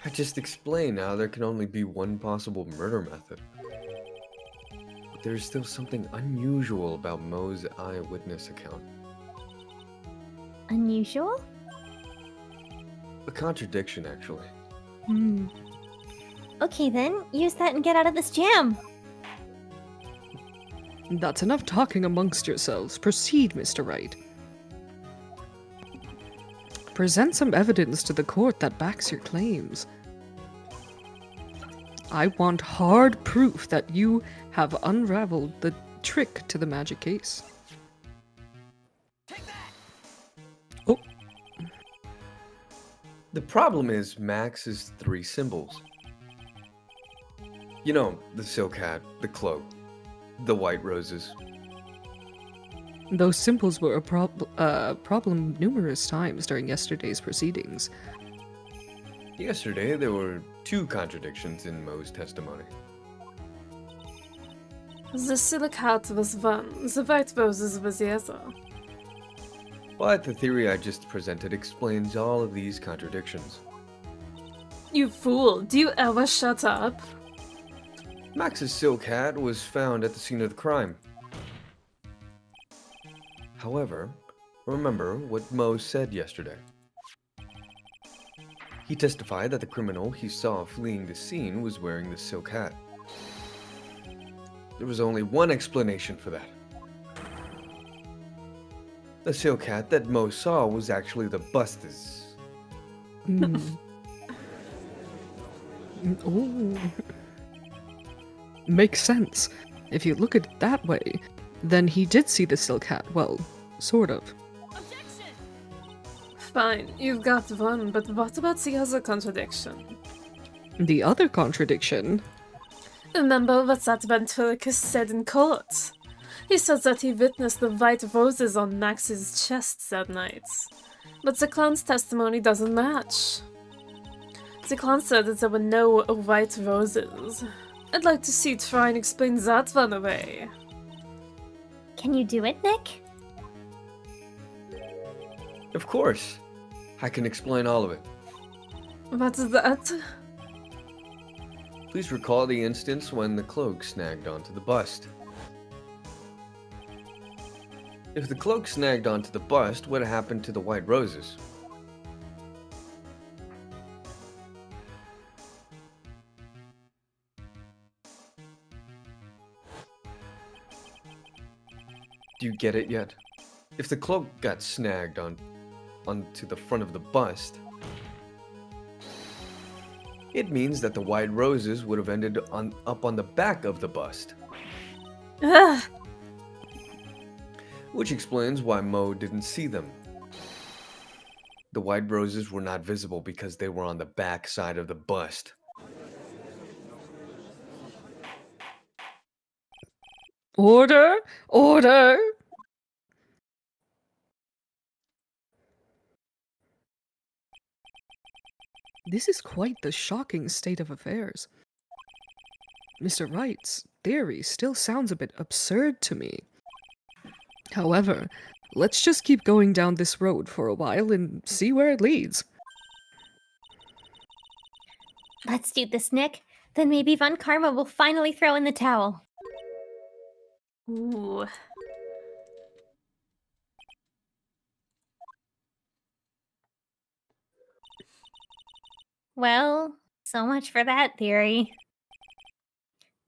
I just explained how there can only be one possible murder method. But there's still something unusual about Mo's eyewitness account. Unusual? A contradiction, actually. Okay then, use that and get out of this jam. That's enough talking amongst yourselves. Proceed, Mr. Wright. Present some evidence to the court that backs your claims. I want hard proof that you have unraveled the trick to the magic case. Oh, The problem is Max's three symbols. You know, the silk hat, the cloak, the white roses. those symbols were a problem numerous times during yesterday's proceedings. Yesterday, there were two contradictions in Mo's testimony. The silk hat was one, the white roses was the other. But the theory I just presented explains all of these contradictions. You fool, do you ever shut up? Max's silk hat was found at the scene of the crime. However, remember what Mo said yesterday. He testified that the criminal he saw fleeing the scene was wearing the silk hat. There was only one explanation for that. The silk hat that Mo saw was actually the bust's. Ooh. Makes sense. If you look at it that way, then he did see the silk hat. Well, sort of. Fine, you've got one, but what about the other contradiction? The other contradiction. Remember what that ventriloquist said in court? He said that he witnessed the white roses on Max's chest that night. But the clown's testimony doesn't match. The clown said that there were no white roses. I'd like to see you try and explain that one away. Can you do it, Nick? Of course. I can explain all of it. What's that? Please recall the instance when the cloak snagged onto the bust. If the cloak snagged onto the bust, what happened to the white roses? Do you get it yet? If the cloak got snagged onto the front of the bust, it means that the white roses would have ended up on the back of the bust. Ugh. Which explains why Mo didn't see them. The white roses were not visible because they were on the back side of the bust. Order! Order! This is quite the shocking state of affairs. Mr. Wright's theory still sounds a bit absurd to me. However, let's just keep going down this road for a while and see where it leads. Let's do this, Nick. Then maybe Von Karma will finally throw in the towel. Ooh. Well, so much for that theory.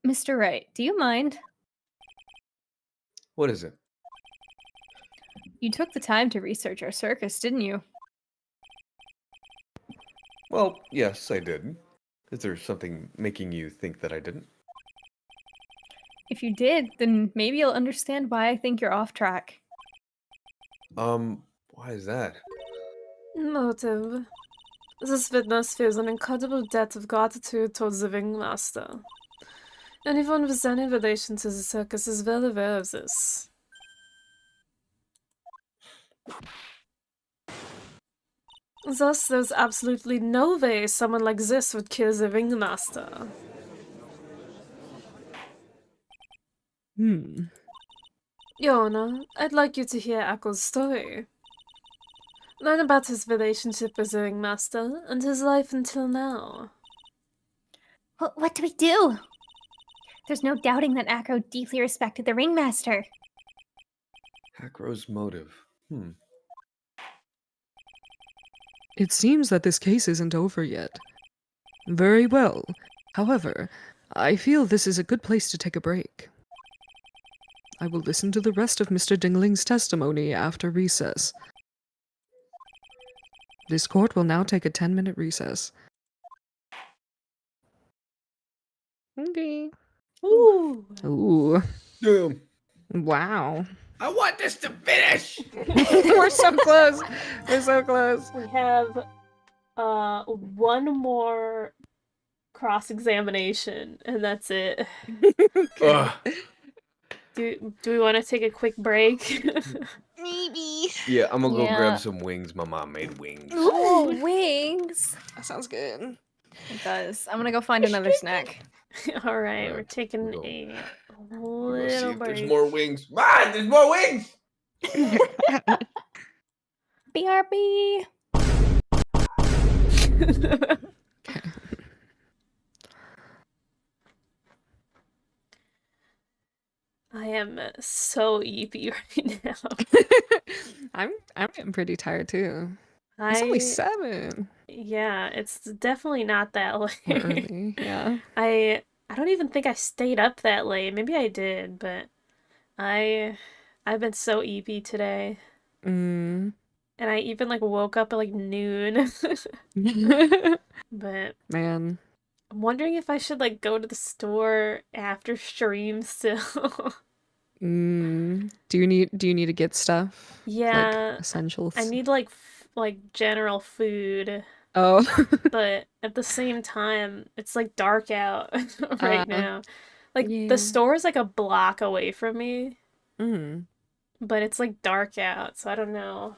Mr. Wright, do you mind? What is it? You took the time to research our circus, didn't you? Well, yes, I did. Is there something making you think that I didn't? If you did, then maybe you'll understand why I think you're off track. Why is that? Motive. This witness feels an incredible debt of gratitude towards the ringmaster. Anyone with any relation to the circus is well aware of this. Thus, there's absolutely no way someone like this would kill the ringmaster. Your Honor, I'd like you to hear Echo's story. Learn about his relationship with the ringmaster and his life until now. What do we do? There's no doubting that Acro deeply respected the ringmaster. Hakro's motive. It seems that this case isn't over yet. Very well. However, I feel this is a good place to take a break. I will listen to the rest of Mr. Dingling's testimony after recess. This court will now take a 10-minute recess. Okay. Ooh! Ooh. Damn. Wow. I want this to finish! We're so close. We're so close. We have one more cross-examination, and that's it. Ugh. Do we want to take a quick break? Maybe. Yeah, I'm gonna go Yeah. grab some wings. My mom made wings. Ooh, wings. That sounds good. It does. I'm gonna go find another snack. All right, Alright, we're taking we'll go. a We'll go see little if break. there's more wings. Mom, there's more wings! BRB. I am so eepy right now. I'm getting pretty tired too. It's only 7. Yeah, it's definitely not that We're late. early. Yeah. I don't even think I stayed up that late. Maybe I did, but I've been so eepy today. Mm. And I even like woke up at like noon. But Man. I'm wondering if I should like go to the store after stream still. Do you need to get stuff? Yeah, Like essentials? I need like general food, Oh. but at the same time, it's like dark out right now. Like yeah. the store is like a block away from me, Mm. but it's like dark out, so I don't know.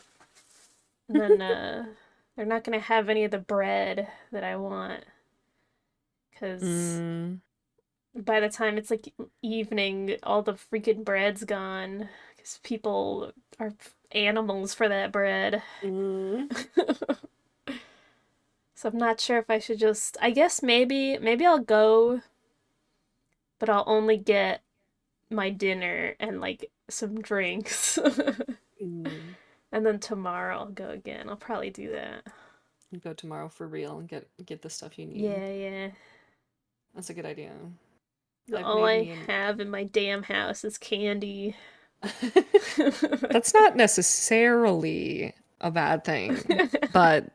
And then they're not gonna have any of the bread that I want, 'cause by the time it's like evening, all the freaking bread's gone because people are animals for that bread. So I'm not sure if I should just. I guess maybe I'll go, but I'll only get my dinner and like some drinks. And then tomorrow I'll go again. I'll probably do that. Go tomorrow for real and get the stuff you need. Yeah. That's a good idea. All I have in my damn house is candy. That's not necessarily a bad thing, but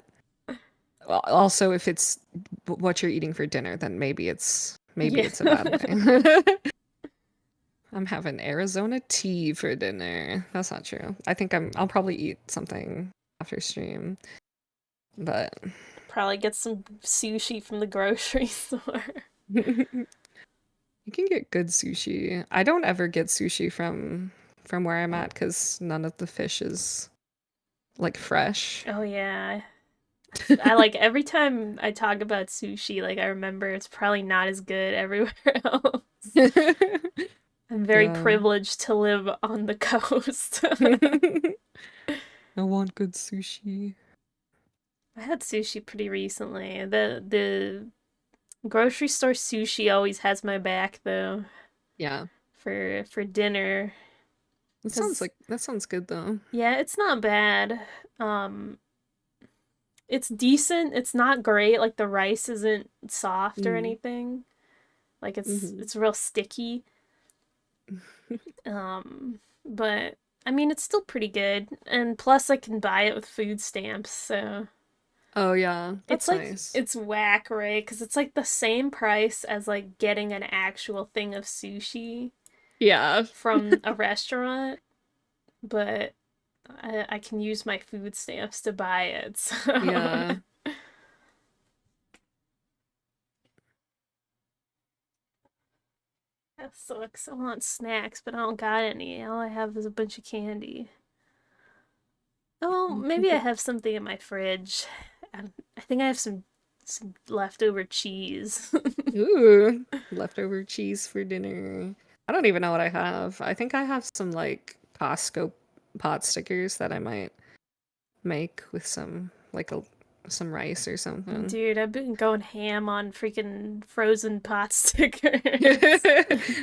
also if it's what you're eating for dinner, then maybe it's a bad thing. I'm having Arizona tea for dinner. That's not true. I think I'll probably eat something after stream. But probably get some sushi from the grocery store. You can get good sushi. I don't ever get sushi from where I'm at because none of the fish is like fresh. Oh yeah. I like every time I talk about sushi, like I remember it's probably not as good everywhere else. I'm very privileged to live on the coast. I want good sushi. I had sushi pretty recently. The grocery store sushi always has my back though. Yeah. For dinner. That sounds good though. Yeah, it's not bad. It's decent. It's not great. Like the rice isn't soft or anything. Like it's real sticky. But I mean it's still pretty good. And plus I can buy it with food stamps, so oh yeah, that's nice. It's whack, right? Because it's like the same price as like getting an actual thing of sushi. Yeah. From a restaurant, but I can use my food stamps to buy it. So. Yeah. That sucks. I want snacks, but I don't got any. All I have is a bunch of candy. Oh, maybe I have something in my fridge. I think I have some leftover cheese. Ooh, leftover cheese for dinner. I don't even know what I have. I think I have some like Costco pot stickers that I might make with some some rice or something. Dude, I've been going ham on freaking frozen pot stickers.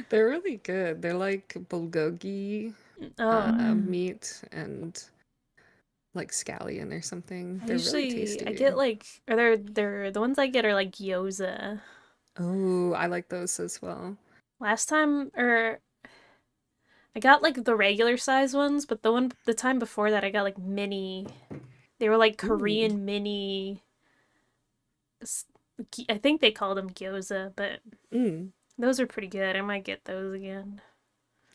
They're really good. They're like bulgogi meat and like scallion or something. They're really tasty. I get like, they're the ones I get are like gyoza. Oh, I like those as well. Last time, I got like the regular size ones, but the time before that I got like mini. They were like Korean mini. I think they called them gyoza, but those are pretty good. I might get those again.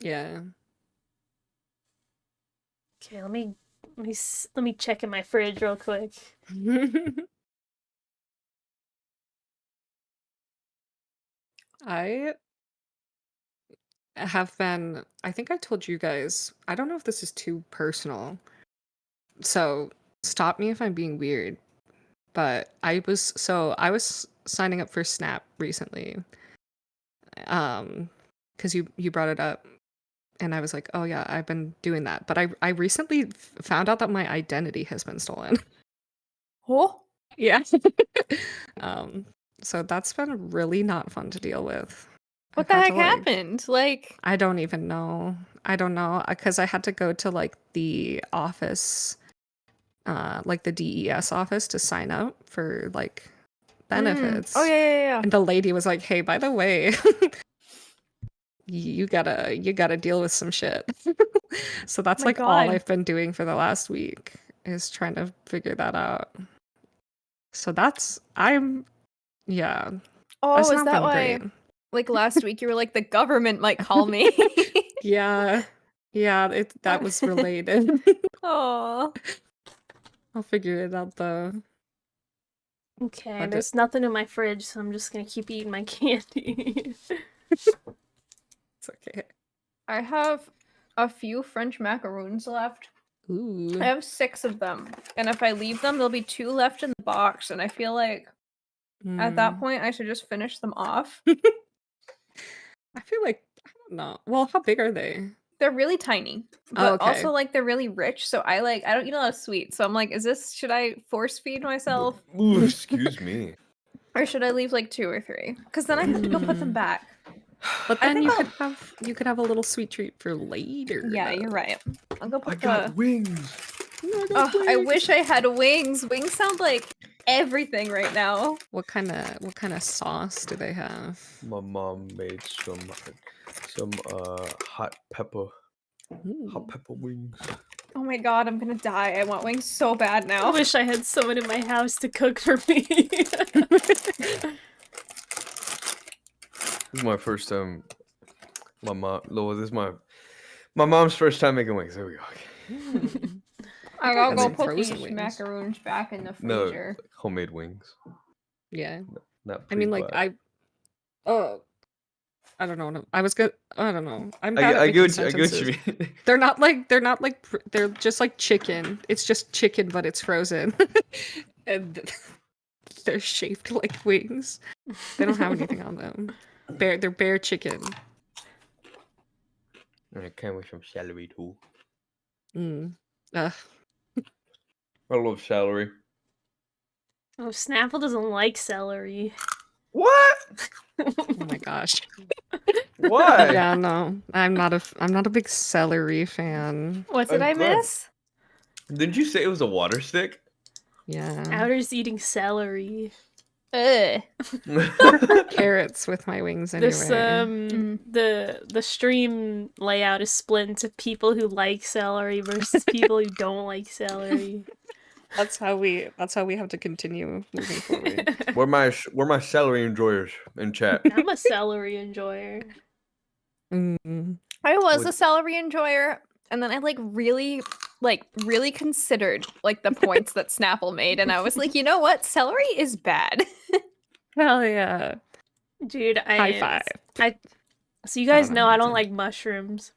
Yeah. Okay, let me check in my fridge real quick. I have been, I think I told you guys, I don't know if this is too personal, so stop me if I'm being weird, but I was signing up for Snap recently, because you brought it up, and I was like, oh yeah, I've been doing that, but I recently found out that my identity has been stolen. Oh? Yeah. So that's been really not fun to deal with. What the heck happened? Like, I don't even know. I don't know, because I had to go to like the office, like the DES office to sign up for like benefits. Oh yeah. And the lady was like, "Hey, by the way, you gotta deal with some shit." So that's like all I've been doing for the last week is trying to figure that out. So yeah. Oh, is that why? Great. Like last week, you were like, the government might call me. Yeah, that was related. Oh, I'll figure it out though. Okay, there's nothing in my fridge, so I'm just gonna keep eating my candy. It's okay. I have a few French macaroons left. Ooh. I have 6 of them, and if I leave them, there'll be 2 left in the box, and I feel like at that point I should just finish them off. I feel like I don't know. Well, how big are they? They're really tiny, Oh, but okay. also like they're really rich. So I don't eat a lot of sweets. So I'm like, should I force feed myself, Ooh, excuse me. or should I leave like 2 or 3? Because then I have to go put them back. But I then think you could have a little sweet treat for later. Yeah, though. you're right. I'll go I put got the. wings. Oh, I wish I had wings. Wings sound like everything right now. What kind of sauce do they have? My mom made some hot pepper Ooh. wings. Oh my god, I'm gonna die. I want wings so bad I now. wish I had someone in my house to cook for me. This is my first time. This is my mom's first time making wings. There we go. Mm. I gotta had go some put frozen these wings. macaroons back in the No, freezer. like homemade wings. Yeah. Not I mean, like pre-bought. I don't know. I was good. I don't know. I'm I bad at get making what you sentences. mean. They're just like chicken. It's just chicken, but it's frozen, and they're shaped like wings. They don't have anything on them. They're bare chicken. And it came with some celery too. Mm. Ugh. I love celery. Oh, Snapple doesn't like celery. What? Oh my gosh. Why? Yeah, no, I'm not a big celery fan. What did I'm I glad. miss? Didn't you say it was a water stick? Yeah, Outer's eating celery. Ugh. carrots with my wings anyway. This the stream layout is split into people who like celery versus people who don't like celery. That's how we have to continue moving forward. We're my celery enjoyers in chat. I'm a celery enjoyer. Mm. I was Would- a celery enjoyer, and then I really considered like the points that Snapple made, and I was like, you know what, celery is bad. Hell yeah! Dude, High five. So you guys don't know know how I to don't do. like mushrooms.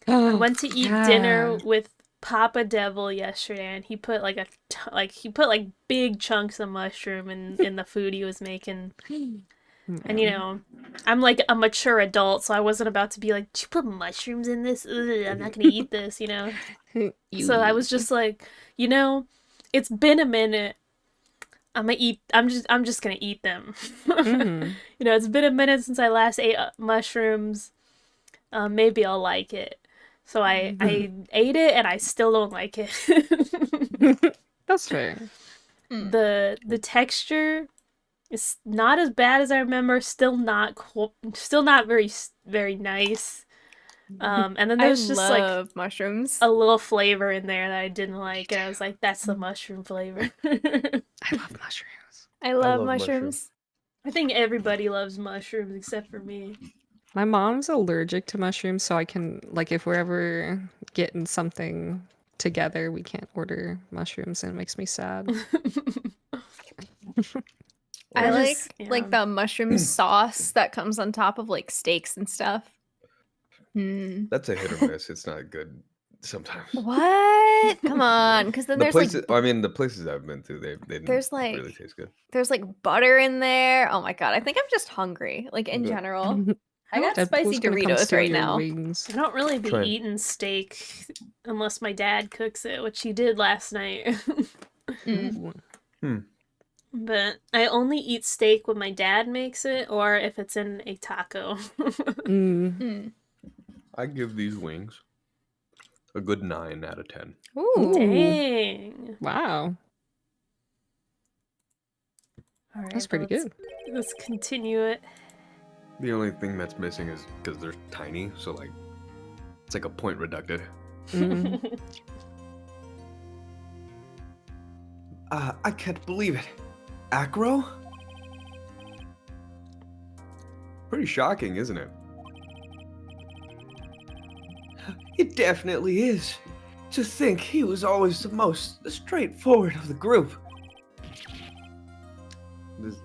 I went to eat dinner with Papa Devil yesterday, and he put like big chunks of mushroom in the food he was making. And you know, I'm like a mature adult, so I wasn't about to be like, "Did you put mushrooms in this? Ugh, I'm not gonna eat this," you know. So I was just like, you know, it's been a minute. I'm just gonna eat them. Mhm. You know, it's been a minute since I last ate mushrooms. Maybe I'll like it. So I ate it, and I still don't like it. That's fair. The texture is not as bad as I remember. Still not very nice. And then there's just like love mushrooms. a little flavor in there that I didn't like, and I was like, that's the mushroom flavor. I love mushrooms. I love love mushrooms. I think everybody loves mushrooms except for me. My mom's allergic to mushrooms, so I can like if we're ever getting something together, we can't order mushrooms, and it makes me sad. I Or like just- yeah. like the mushroom sauce that comes on top of like steaks and stuff. That's a hit or miss. It's not good sometimes. What? Come on, because then The there's places, like I mean, the places I've been to, they didn't There's, like- really taste good. there's like butter in there. Oh my god, I think I'm just hungry. Like in Yeah. general, I got Deadpool's spicy gonna come Doritos steal right your now. wings. I don't really be Try it. eating steak unless my dad cooks it, which he did last night. Mm. Ooh. But I only eat steak when my dad makes it or if it's in a taco. Mm. Mm. I give these wings a good 9 out of 10. Ooh. Dang. Wow, All right, that's pretty let's- good. Let's continue it. The only thing that's missing is because they're tiny, so like it's like a point reducted. Mm. I can't believe it. Acro? Pretty shocking, isn't it? It definitely is. To think he was always the most straightforward of the group.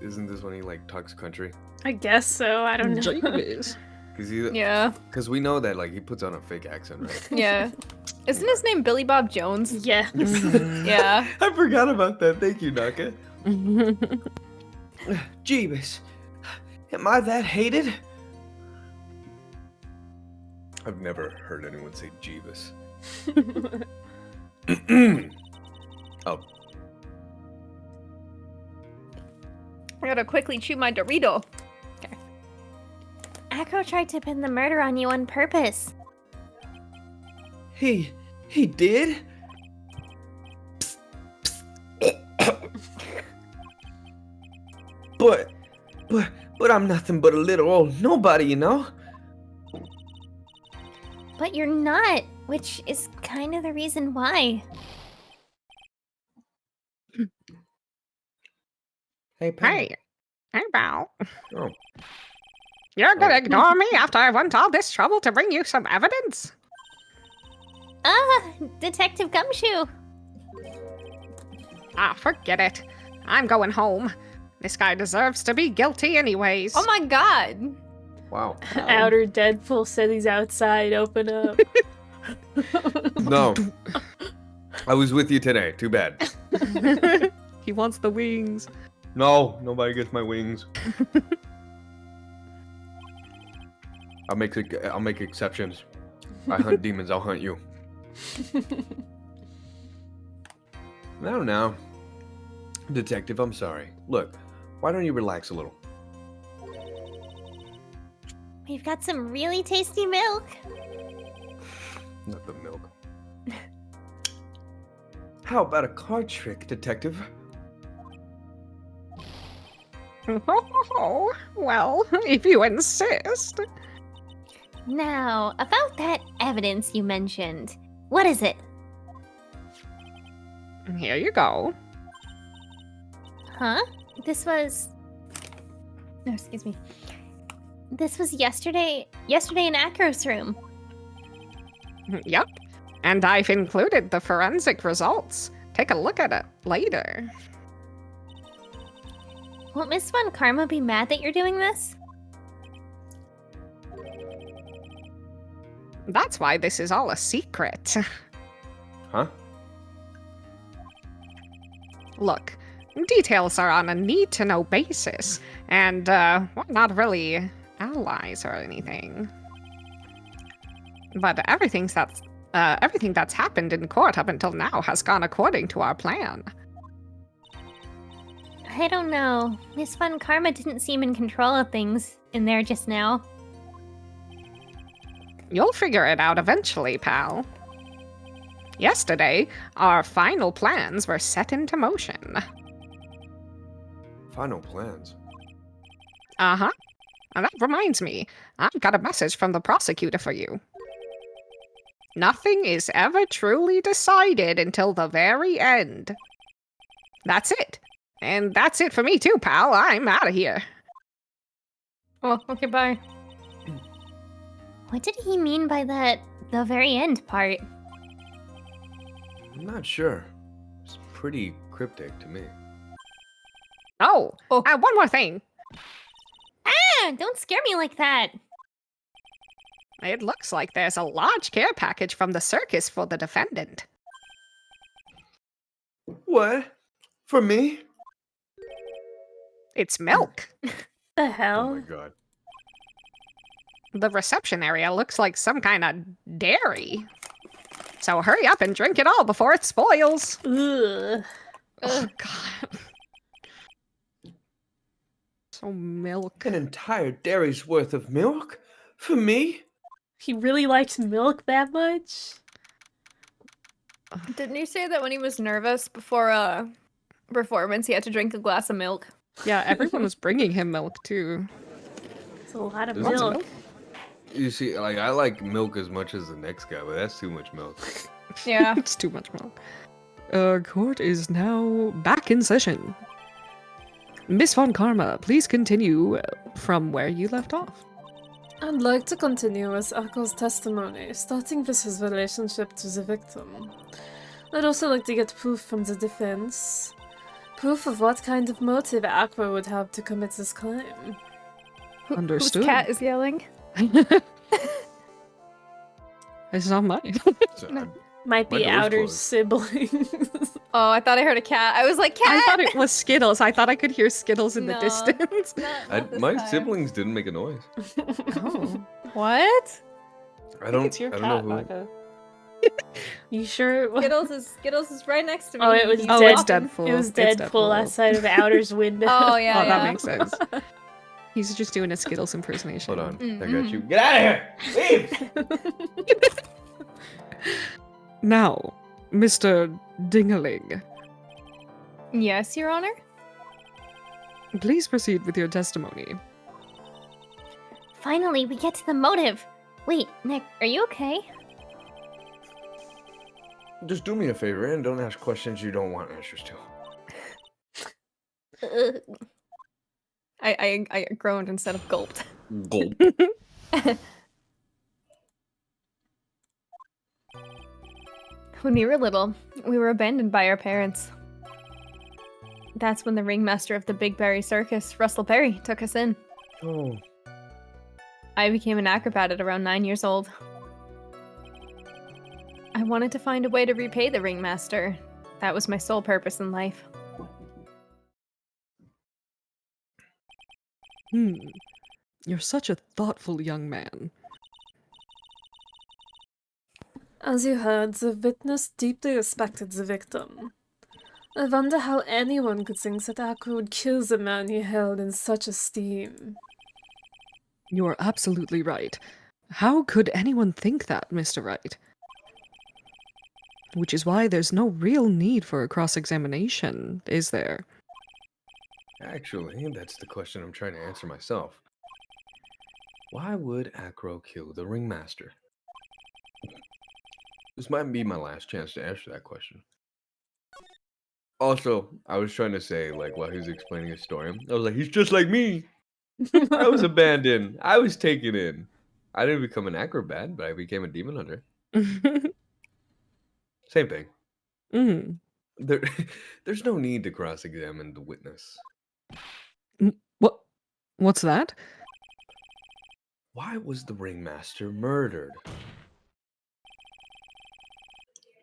Isn't this when he like talks country? I guess so. I don't know. Jeebus. Yeah, Because we know that like he puts on a fake accent, right? yeah. Isn't his name Billy Bob Jones? Yeah. Mhm. Yeah. I forgot about that. Thank you, Naka. Jeebus, am I that hated? I've never heard anyone say Jeebus. Oh, I gotta quickly chew my Dorito. Acro tried to pin the murder on you on purpose. he did? But I'm nothing but a little old nobody, you know? But you're not, which is kind of the reason why. Hey, Pam. Hey, Bow. Oh, You're gonna Oh. ignore me after I went all this trouble to bring you some evidence? Detective Gumshoe. Ah, forget it. I'm going home. This guy deserves to be guilty anyways. Oh my god! wow. Outer Deadpool said he's outside. Open up. No. I was with you today. Too bad. He wants the wings. No, nobody gets my wings. I'll make exceptions. I hunt demons. I'll hunt you. No. Detective, I'm sorry. Look, why don't you relax a little? We've got some really tasty milk. Not the milk. How about a card trick, Detective? Oh, well, if you insist. Now, about that evidence you mentioned. What is it? Here you go. Huh? This was... No, excuse me. This was yesterday in Acro's room. Yep. And I've included the forensic results. Take a look at it later. Won't Miss Von Karma be mad that you're doing this? That's why this is all a secret. Huh? Look, details are on a need-to-know basis, and, we're not really allies or anything. But everything that's happened in court up until now has gone according to our plan. I don't know. Miss Von Karma didn't seem in control of things in there just now. You'll figure it out eventually, pal. Yesterday, our final plans were set into motion. Final plans. Uh-huh. And that reminds me, I've got a message from the prosecutor for you. Nothing is ever truly decided until the very end. That's it. And that's it for me too, pal. I'm out of here. Oh, okay, bye. What did he mean by that, the very end part? I'm not sure. It's pretty cryptic to me. Oh, Oh. one more thing. Ah, don't scare me like that. It looks like there's a large care package from the circus for the defendant. What? For me? It's milk. The Oh hell? my god. The reception area looks like some kind of dairy. So hurry up and drink it all before it spoils. Ugh. Oh, God. So milk. An entire dairy's worth of milk? For me? He really likes milk that much? Didn't you say that when he was nervous before a performance, he had to drink a glass of milk? Yeah, everyone was bringing him milk, too. It's a lot of There's lots of milk. You see, like, I like milk as much as the next guy, but that's too much milk. Yeah. It's too much milk. Court is now back in session. Miss Von Karma, please continue from where you left off. I'd like to continue with Akko's testimony, starting with his relationship to the victim. I'd also like to get proof from the defense. Proof of what kind of motive Akko would have to commit this crime. Understood. Whose cat is yelling? It's not mine. So, Might My be door's outer closed. siblings. Oh, I thought I heard a cat. I was like, cat! I thought it was Skittles. I thought I could hear Skittles in the No. distance. Not this my time. siblings didn't make a noise. Oh. What? I don't. it's your I cat, don't know who. Naka. You sure? Skittles is right next to me. Oh, it was He's Oh, it's Dead- Deadpool. It was It's Deadpool outside of Outer's window. Oh yeah, Oh, that yeah. makes sense. He's just doing a Skittles impersonation. Hold on. I Mm-mm. got you. Get out of here! Leave! Now, Mr. Dingaling, Yes, Your Honor. please proceed with your testimony. Finally, we get to the motive. Wait, Nick, are you okay? Just do me a favor and don't ask questions you don't want answers to. I groaned instead of gulped. Gulp. When we were little, we were abandoned by our parents. That's when the ringmaster of the Big Berry Circus, Russell Berry, took us in. Oh. I became an acrobat at around 9 years old. I wanted to find a way to repay the ringmaster. That was my sole purpose in life. You're such a thoughtful young man. As you heard, the witness deeply respected the victim. I wonder how anyone could think that Akko would kill the man he held in such esteem. You're absolutely right. How could anyone think that, Mr. Wright? Which is why there's no real need for a cross-examination, is there? Actually, that's the question I'm trying to answer myself. Why would Acro kill the ringmaster? This might be my last chance to answer that question. Also, I was trying to say, like, while he was explaining his story, I was like, he's just like me! I was abandoned. I was taken in. I didn't become an acrobat, but I became a demon hunter. Same thing. Mm. There's no need to cross-examine the witness. What? What's that? Why was the ringmaster murdered?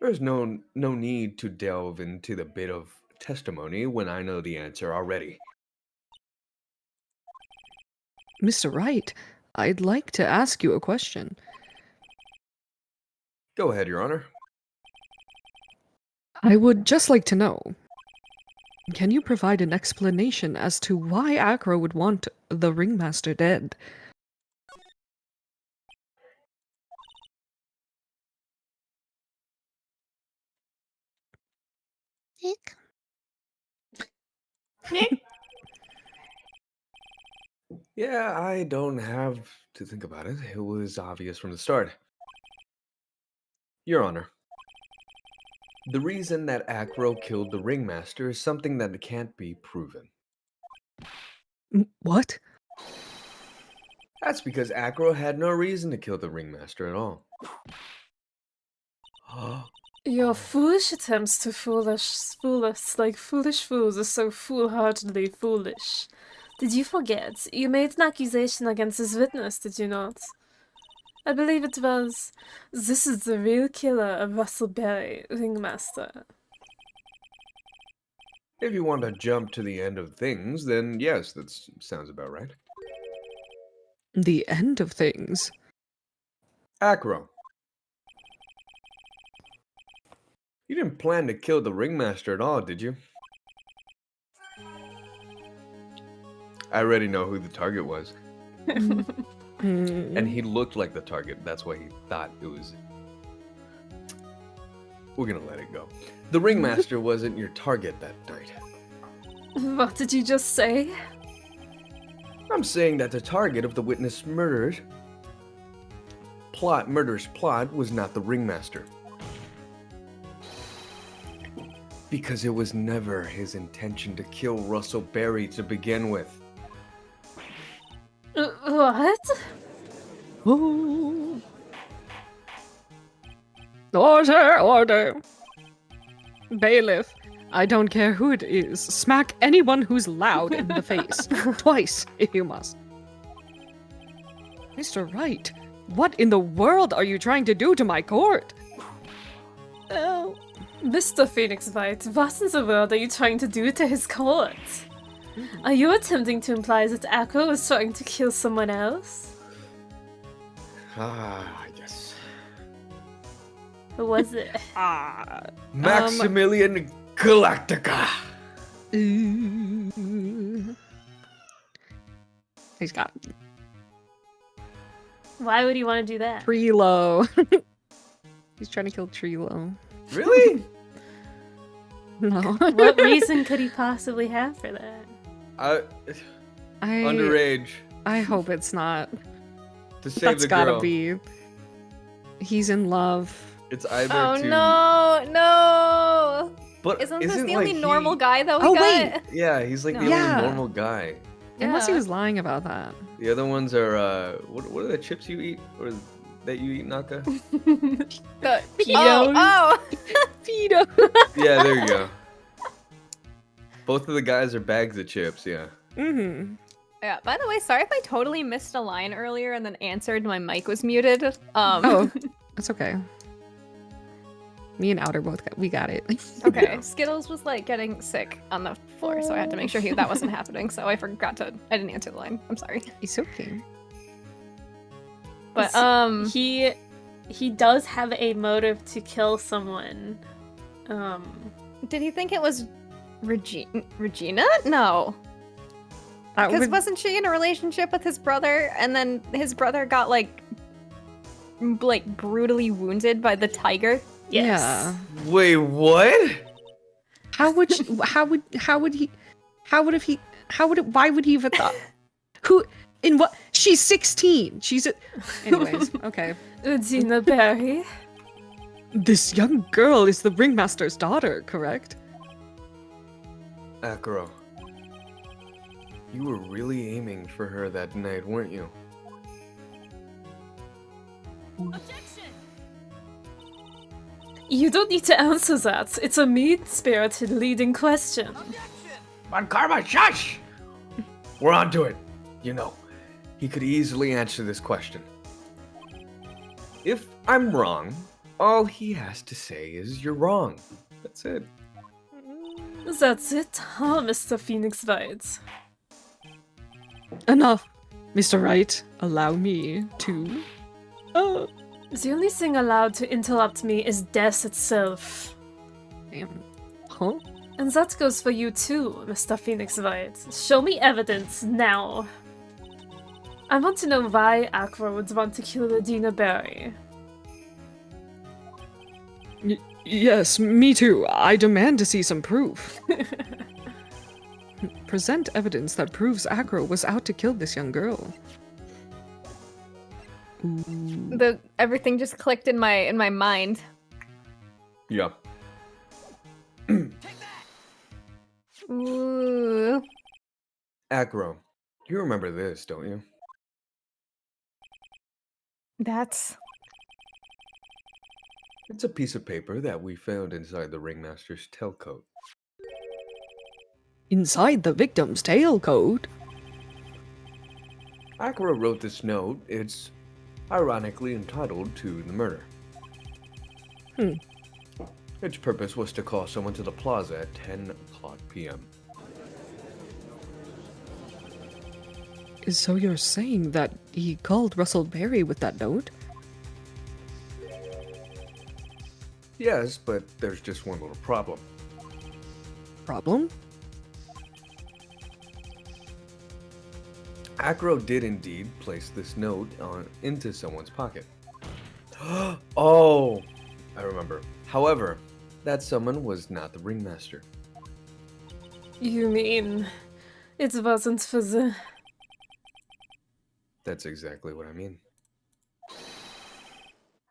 There's no need to delve into the bit of testimony when I know the answer already. Mr. Wright, I'd like to ask you a question. Go ahead, Your Honor. I would just like to know, can you provide an explanation as to why Acro would want the ringmaster dead? Nick? Yeah, I don't have to think about it. It was obvious from the start. Your Honor, the reason that Acro killed the ringmaster is something that can't be proven. What? That's because Acro had no reason to kill the ringmaster at all. Your foolish attempts to fool us like foolish fools are so foolhardily foolish. Did you forget? You made an accusation against this witness, did you not? I believe it was, this is the real killer of Russell Berry, ringmaster. If you want to jump to the end of things, then yes, that sounds about right. The end of things? Acro. You didn't plan to kill the ringmaster at all, did you? I already know who the target was. And he looked like the target. That's why he thought it was... We're gonna let it go. The ringmaster wasn't your target that night. What did you just say? I'm saying that the target of the witness murder's plot was not the ringmaster. Because it was never his intention to kill Russell Berry to begin with. What? Oh. Order, order. Bailiff, I don't care who it is. Smack anyone who's loud in the face. Twice, if you must. Mr. Wright, what in the world are you trying to do to my court? Oh. Mr. Phoenix Wright, what in the world are you trying to do to his court? Are you attempting to imply that Acro is trying to kill someone else? Ah, yes. Who was it? Maximilian Galactica. He's got Why would he want to do that? Trilo. He's trying to kill Trilo. Really? No. What reason could he possibly have for that? Underage. I hope it's not. To save That's the gotta girl. be. He's in love. It's either Oh to. no! But Isn't this the like only normal he- guy that we Oh, got? wait. Yeah, he's like the Yeah. only normal guy. Unless he Yeah. was lying about that. The other ones are what are the chips you eat or that you eat, Naka? The Pedos. Oh! Vito. Yeah, there you go. Both of the guys are bags of chips. Yeah. Mm-hmm. Yeah, by the way, sorry if I totally missed a line earlier and then answered my mic was muted. Oh, that's okay. Me and Outer both we got it. Okay, Yeah. Skittles was like getting sick on the floor, so I had to make sure that wasn't happening. So I didn't answer the line. I'm sorry. It's okay. But he does have a motive to kill someone. did he think it was Regina? No, That because would, wasn't she in a relationship with his brother, and then his brother got like brutally wounded by the tiger? Yes. Yeah. Wait, what? Why would why would he even thought? Who in what? She's 16. She's a. Anyways, okay. Udina Berry. This young girl is the ringmaster's daughter, correct? Akuro. You were really aiming for her that night, weren't you? You don't need to answer that. It's a mean-spirited leading question. Von Karma, shush! We're on to it. You know, he could easily answer this question. If I'm wrong, all he has to say is you're wrong. That's it. That's it, huh, Mr. Phoenix White? Enough, Mr. Wright. Allow me to. The only thing allowed to interrupt me is death itself. Damn. Huh? And that goes for you too, Mr. Phoenix White. Show me evidence now. I want to know why Aqua would want to kill Adina Berry. Yes, me too. I demand to see some proof. Present evidence that proves Acro was out to kill this young girl. Ooh. Everything just clicked in my mind. Yeah. Ooh. Acro, you remember this, don't you? That's It's a piece of paper that we found inside the ringmaster's tailcoat. Inside the victim's tailcoat. Acro wrote this note. It's ironically entitled to the murder. Its purpose was to call someone to the plaza at 10 o'clock p.m. So you're saying that he called Russell Berry with that note? Yes, but there's just one little problem. Problem? Acro did indeed place this note into someone's pocket. Oh, I remember. However, that someone was not the ringmaster. You mean it wasn't for the... That's exactly what I mean.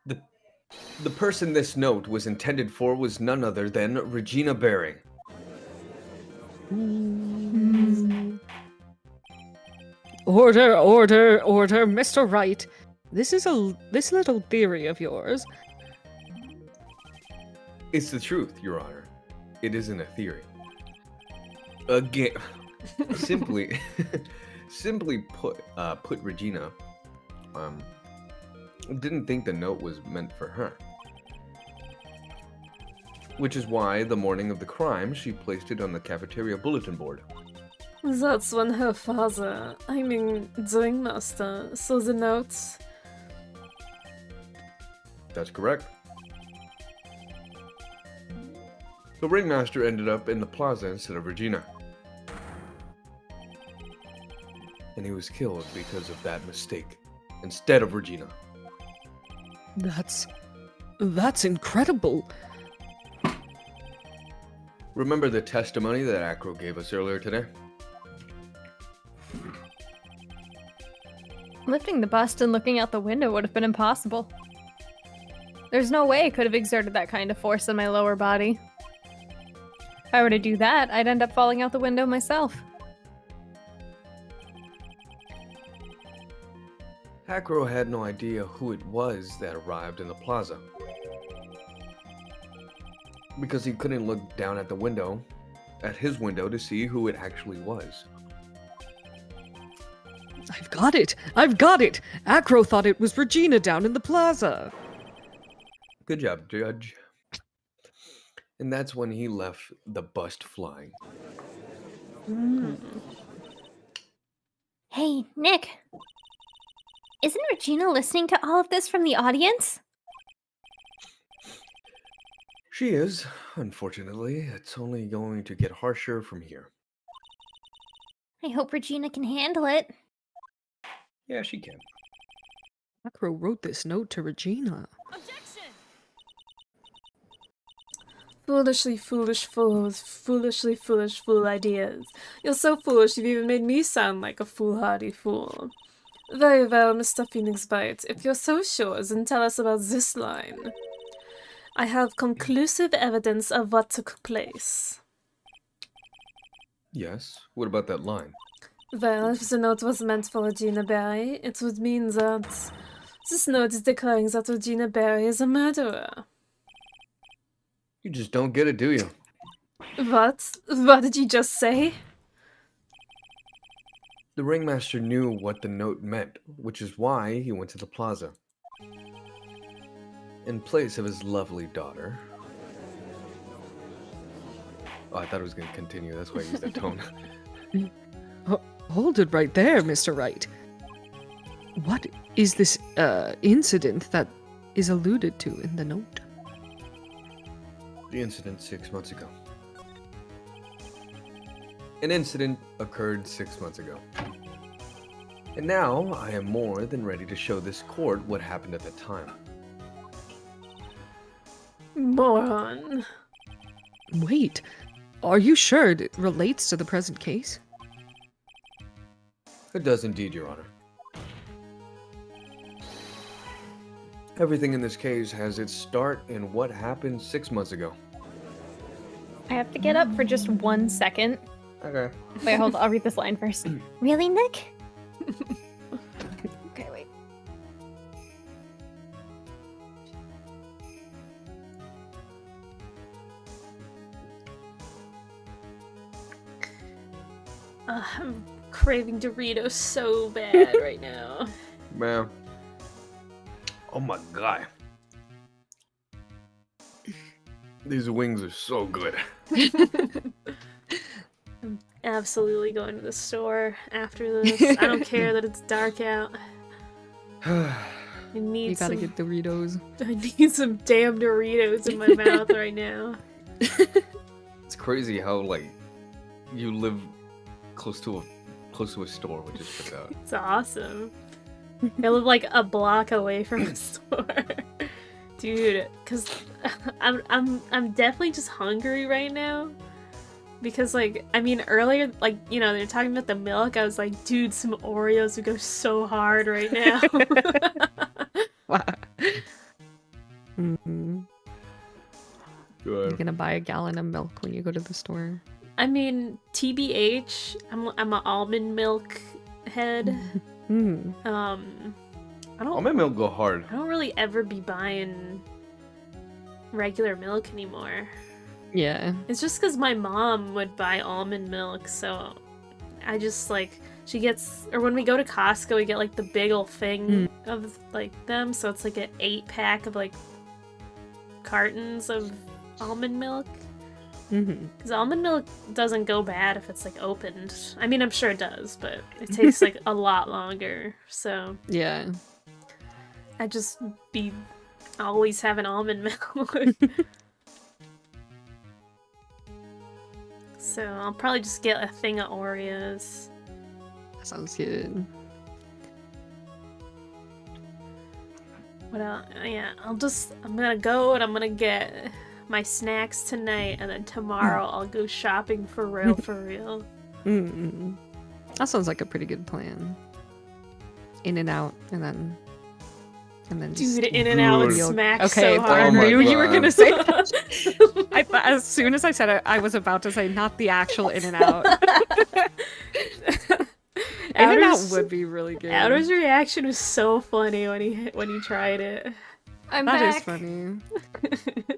The person this note was intended for was none other than Regina Berry. Order, order, order, Mr. Wright. This little theory of yours. It's the truth, Your Honor. It isn't a theory. Again, simply put Regina, didn't think the note was meant for her. Which is why, the morning of the crime, she placed it on the cafeteria bulletin board. That's when her father, I mean, the ringmaster, saw the notes. That's correct. The ringmaster ended up in the plaza instead of Regina. And he was killed because of that mistake, instead of Regina. That's incredible. Remember the testimony that Acro gave us earlier today? Lifting the bust and looking out the window would have been impossible. There's no way I could have exerted that kind of force on my lower body. If I were to do that, I'd end up falling out the window myself. Acro had no idea who it was that arrived in the plaza. Because he couldn't look down at his window to see who it actually was. I've got it! Acro thought it was Regina down in the plaza. Good job, Judge. And that's when he left the bust flying. Hey, Nick. Isn't Regina listening to all of this from the audience? She is. Unfortunately, it's only going to get harsher from here. I hope Regina can handle it. Yeah, she can. Acro wrote this note to Regina. Foolishly foolish fools, foolishly foolish fool ideas. You're so foolish you've even made me sound like a foolhardy fool. Very well, Mr. Phoenix Bite. If you're so sure, then tell us about this line. I have conclusive evidence of what took place. Yes. What about that line? Well, if the note was meant for Regina Barry, it would mean that this note is declaring that Regina Barry is a murderer. You just don't get it, do you? What? What did you just say? The ringmaster knew what the note meant, which is why he went to the plaza. In place of his lovely daughter. Oh, I thought it was going to continue. That's why I used that tone. Hold it right there, Mr. Wright. What is this, incident that is alluded to in the note? The incident 6 months ago. An incident occurred 6 months ago. And now I am more than ready to show this court what happened at the time. Moron. Wait, are you sure it relates to the present case? It does indeed, Your Honor. Everything in this case has its start in what happened 6 months ago. I have to get up for just 1 second. Okay. Wait, hold on. I'll read this line first. Really, Nick? Okay, wait. I'm craving Doritos so bad right now. Man. Oh my god. These wings are so good. I'm absolutely going to the store after this. I don't care that it's dark out. I need You gotta some, get Doritos. I need some damn Doritos in my mouth right now. It's crazy how like you live close to a store which is put out. It's awesome. I live like a block away from a store. Dude, cause I'm definitely just hungry right now. Because like, I mean earlier, like, you know, they're talking about the milk, I was like, dude, some Oreos would go so hard right now. Wow. Mm-hmm. You're Good. gonna buy a gallon of milk when you go to the store. I mean, TBH, I'm an almond milk head. Mm. I don't Almond milk go hard. I don't really ever be buying regular milk anymore. Yeah. It's just because my mom would buy almond milk, so I just like, she gets, or when we go to Costco, we get like the big ol' thing of like them, so it's like an 8-pack of like cartons of almond milk. Mm-hmm. Because almond milk doesn't go bad if it's like opened. I mean, I'm sure it does, but it takes like a lot longer, so Yeah. I just be always having almond milk. so I'll probably just get a thing of Oreos. That sounds good. What else? Yeah, I'm gonna go and I'm gonna get my snacks tonight, and then tomorrow I'll go shopping for real, for real. Mm-mm. That sounds like a pretty good plan. In and out, and then just... Dude, In and Out Dude. smacks Okay, so I hard. Oh my knew you were God. gonna say that. As soon as I said it, I was about to say not the actual In and Out. In and Out would be really good. Outer's reaction was so funny when he tried it. I'm That back. is funny.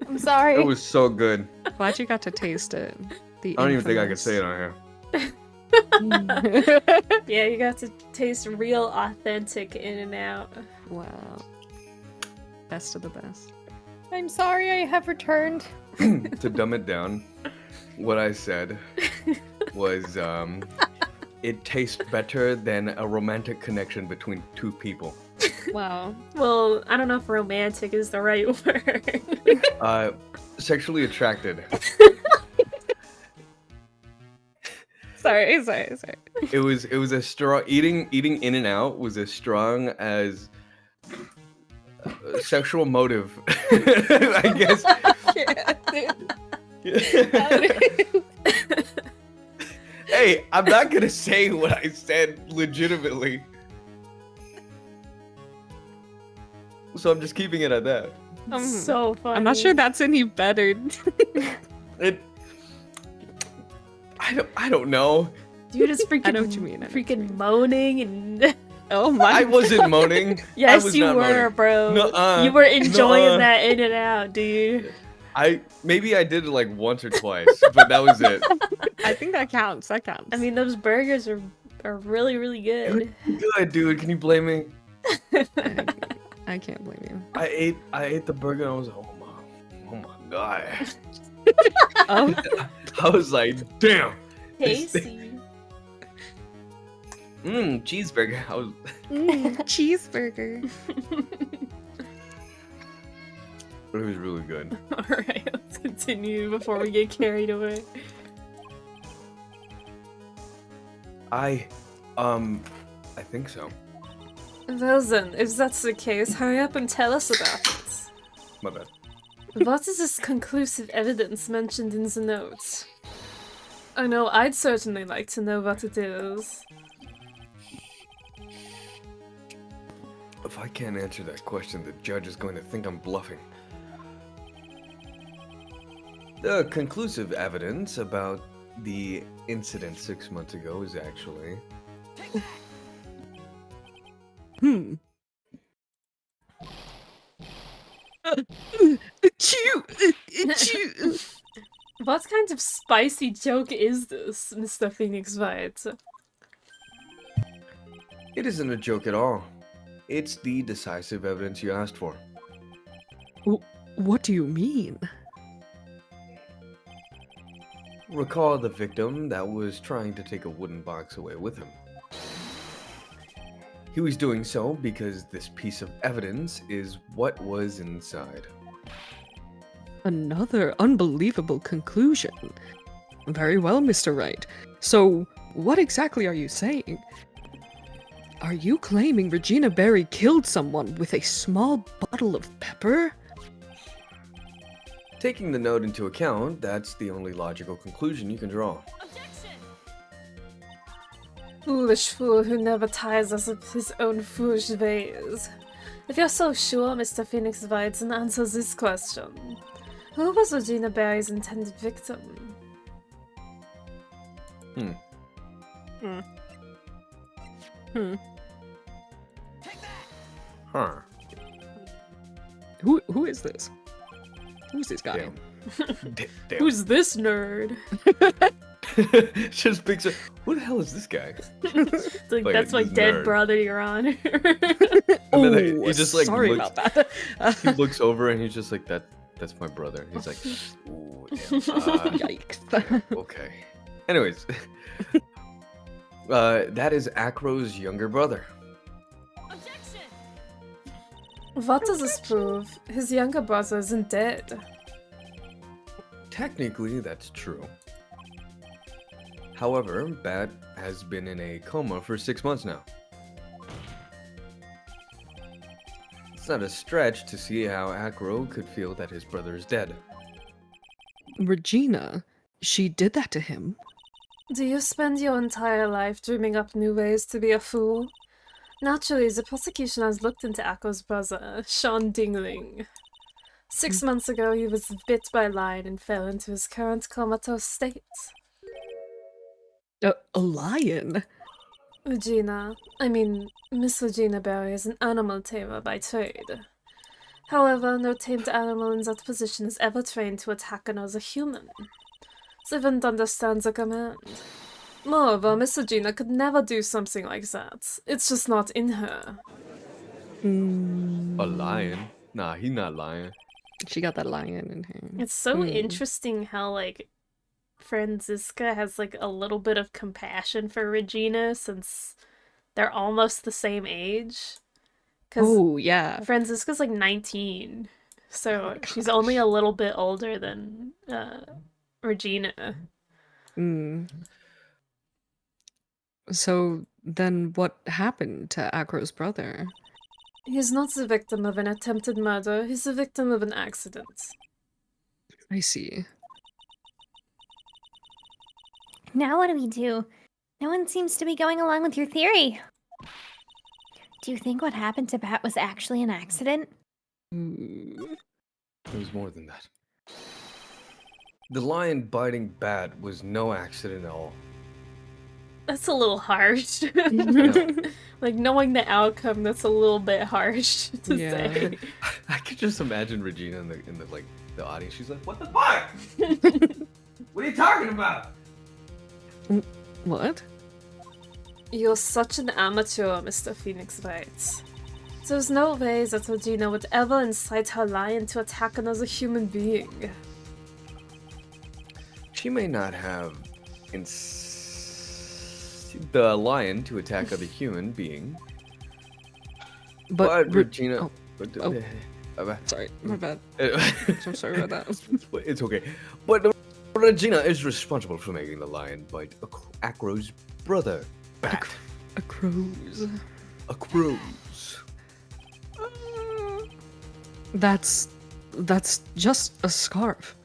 I'm sorry. It was so good. Glad you got to taste it. I don't even think I could say it on here. it. Yeah, you got to taste real, authentic In and Out. Wow. Best of the best. I'm sorry I have returned. To dumb it down, what I said was, it tastes better than a romantic connection between two people. Wow. Well, I don't know if romantic is the right word. Sexually attracted. Sorry. It was a strong eating In and Out was as strong as sexual motive. I guess. Hey, I'm not gonna say what I said legitimately. So I'm just keeping it at that. So funny. I'm not sure that's any better. It. I don't know. Dude is freaking. I know what you mean, I know what you Freaking moaning and. Oh my. I wasn't moaning. Yes, I was you not were, moaning. bro. Nuh-uh. You were enjoying Nuh-uh. that In and Out, dude. Maybe I did it like once or twice, but that was it. I think that counts. That counts. I mean, those burgers are really, really good. Good, dude. Can you blame me? I can't blame you. I ate the burger and I was like, oh my god. Oh, I was like, damn. Tasty. Cheeseburger. I was. cheeseburger. It was really good. Alright, let's continue before we get carried away. I think so. Well then, if that's the case, hurry up and tell us about it. My bad. What is this conclusive evidence mentioned in the notes? I know, I'd certainly like to know what it is. If I can't answer that question, the judge is going to think I'm bluffing. The conclusive evidence about the incident 6 months ago is actually... What kind of spicy joke is this, Mr. Phoenix White? It isn't a joke at all. It's the decisive evidence you asked for. What do you mean? Recall the victim that was trying to take a wooden box away with him. He was doing so because this piece of evidence is what was inside. Another unbelievable conclusion. Very well, Mr. Wright. So, what exactly are you saying? Are you claiming Regina Berry killed someone with a small bottle of pepper? Taking the note into account, that's the only logical conclusion you can draw. Foolish fool who never tires us of his own foolish ways. If you're so sure, Mr. Phoenix White, then answer this question. Who was Regina Berry's intended victim? Huh. Who is this? Who's this guy? Damn. Who's this nerd? Just picture. Who the hell is this guy? It's like, Wait, that's my this dead nerd. brother, Your Honor. And then he just like sorry looks, about that. he looks over and he's just like that's my brother. He's like, ooh, damn. Yikes. Okay. Anyways, that is Acro's younger brother. What does this prove? His younger brother isn't dead. Technically, that's true. However, Bat has been in a coma for 6 months now. It's not a stretch to see how Acro could feel that his brother is dead. Regina, she did that to him. Do you spend your entire life dreaming up new ways to be a fool? Naturally, the prosecution has looked into Akko's brother, Sean Dingling. 6 months ago, he was bit by a lion and fell into his current comatose state. A lion? Miss Regina Berry is an animal tamer by trade. However, no tamed animal in that position is ever trained to attack another human. They wouldn't understand the command. Moreover, Miss Regina could never do something like that. It's just not in her. A lion? Nah, he's not lying. She got that lion in her. It's so interesting how, like, Franziska has, like, a little bit of compassion for Regina since they're almost the same age. Oh, yeah. Franziska's, like, 19. So she's only a little bit older than Regina. So then what happened to Acro's brother? He's not the victim of an attempted murder, he's the victim of an accident. I see. Now what do we do? No one seems to be going along with your theory. Do you think what happened to Bat was actually an accident? It was more than that. The lion biting Bat was no accident at all. That's a little harsh. Like, knowing the outcome, that's a little bit harsh to say. I could just imagine Regina in the audience. She's like, "What the fuck? What are you talking about?" What? You're such an amateur, Mr. Phoenix Wright. There's no way that Regina would ever incite her lion to attack another human being. She may not have the lion to attack other human being, but Regina. Sorry, my bad. I'm sorry about that. It's okay. But Regina is responsible for making the lion bite Acro's brother, Bat. A crows. A crows. That's just a scarf.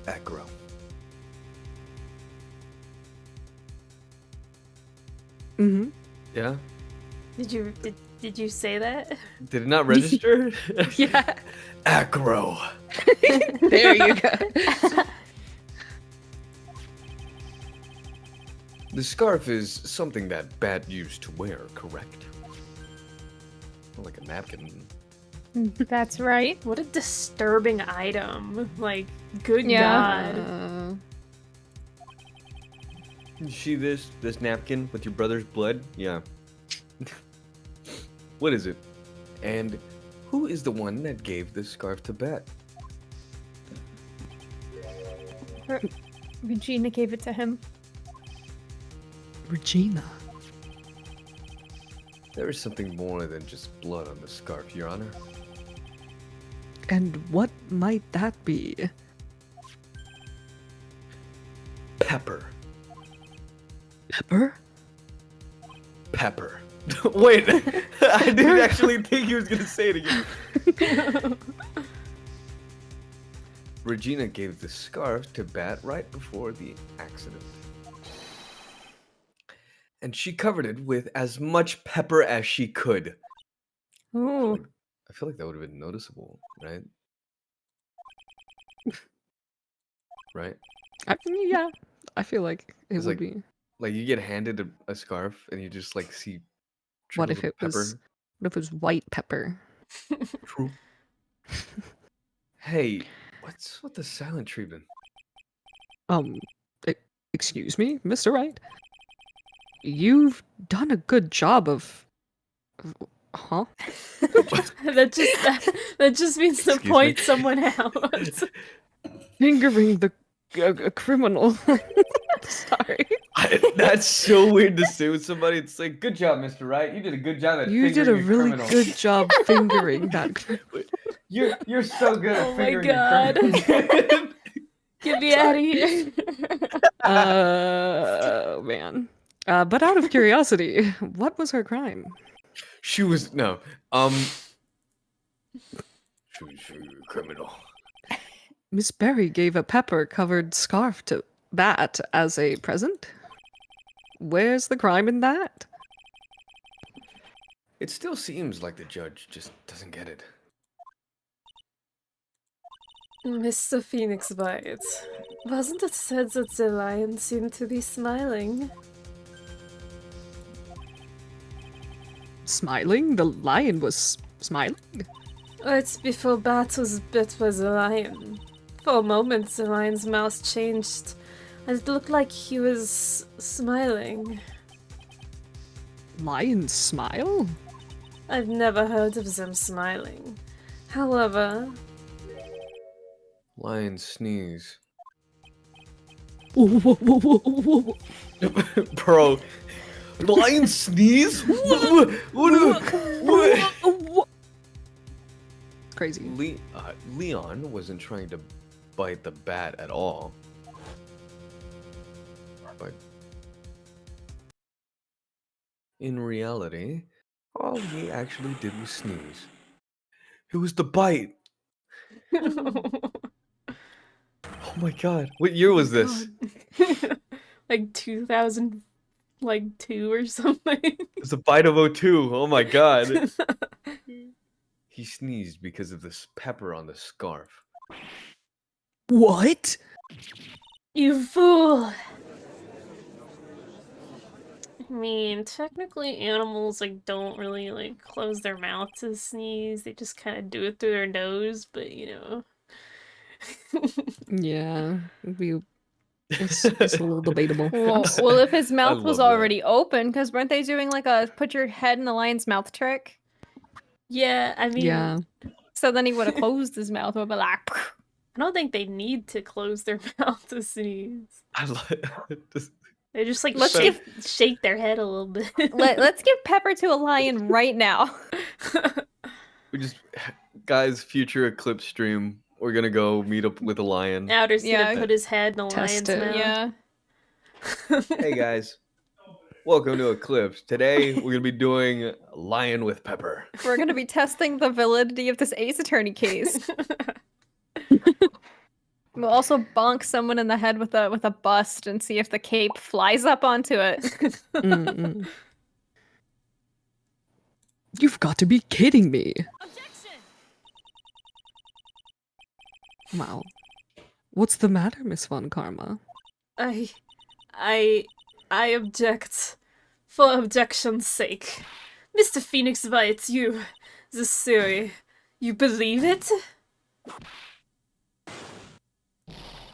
Acro. Mm-hmm. Yeah? Did you say that? Did it not register? Yeah. Acro. There you go. The scarf is something that Bat used to wear, correct? Like a napkin. That's right. What a disturbing item. Like, good Yeah. God. You see this napkin with your brother's blood? Yeah. What is it? And who is the one that gave this scarf to Bat? Regina gave it to him. Regina. There is something more than just blood on the scarf, Your Honor. And what might that be? Pepper. Pepper? Pepper. Wait, I didn't actually think he was gonna say it again. Regina gave the scarf to Bat right before the accident. And she covered it with as much pepper as she could. Ooh. I feel like that would have been noticeable, right? Right? Yeah, I feel like it would like, be. Like you get handed a scarf and you just like see. What if trickles it of was? What if it was white pepper? True. Hey, what's with the silent treatment? Excuse me, Mr. Wright. You've done a good job of. Huh? that just means to Excuse point me. someone out. Fingering the a criminal. Sorry. That's so weird to say with somebody. It's like, good job, Mr. Wright. You did a good job at You did a fingering really criminal. good job fingering that. You're so good at Oh my fingering God. a criminal. Get me out of here. Man. But out of curiosity, what was her crime? She was no. She was a criminal. Miss Berry gave a pepper-covered scarf to Bat as a present? Where's the crime in that? It still seems like the judge just doesn't get it. Mr. Phoenix White, wasn't it said that the lion seemed to be smiling? Smiling? The lion was smiling? Right before Bat was bit by the lion. For a moment, the lion's mouth changed, and it looked like he was smiling. Lions smile? I've never heard of them smiling. However, Lion sneeze. What? Bro, lion sneeze? What? Crazy. Leon wasn't trying to bite the bat at all. But in reality, all he actually did was sneeze. It was the bite. Oh my god. What year was this? like 2002 or something. It's a bite of '02. Oh my god. He sneezed because of this pepper on the scarf. What? You fool! I mean, technically animals don't really close their mouth to sneeze. They just kind of do it through their nose, but you know. Yeah, it's a little debatable. Well, if his mouth was love that. already open, because weren't they doing like a put your head in the lion's mouth trick? Yeah, I mean, Yeah. So then he would have closed his mouth and would be like, I don't think they need to close their mouth to sneeze. I like just They just Let's So- give shake their head a little bit. let's give pepper to a lion right now. we just guys, future Eclipse stream. We're gonna go meet up with a lion. Outer's Yeah. gonna put his head in the Test lion's it. mouth. Yeah. Hey guys, welcome to Eclipse. Today we're gonna be doing lion with pepper. We're gonna be testing the validity of this Ace Attorney case. We'll also bonk someone in the head with a bust and see if the cape flies up onto it. Mm-mm. You've got to be kidding me. Wow. What's the matter, Miss Von Karma? I object. For objection's sake. Mr. Phoenix White, this theory, you believe it?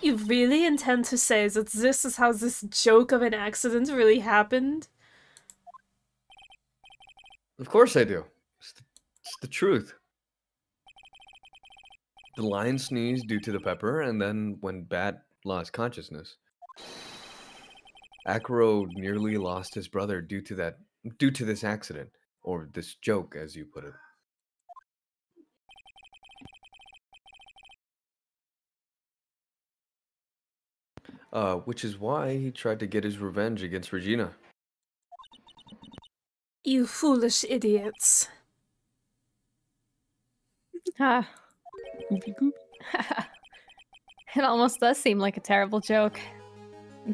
You really intend to say that this is how this joke of an accident really happened? Of course I do. It's the truth. The lion sneezed due to the pepper, and then when Bat lost consciousness, Acro nearly lost his brother due to this accident, or this joke, as you put it. Which is why he tried to get his revenge against Regina. You foolish idiots. Ah. It almost does seem like a terrible joke,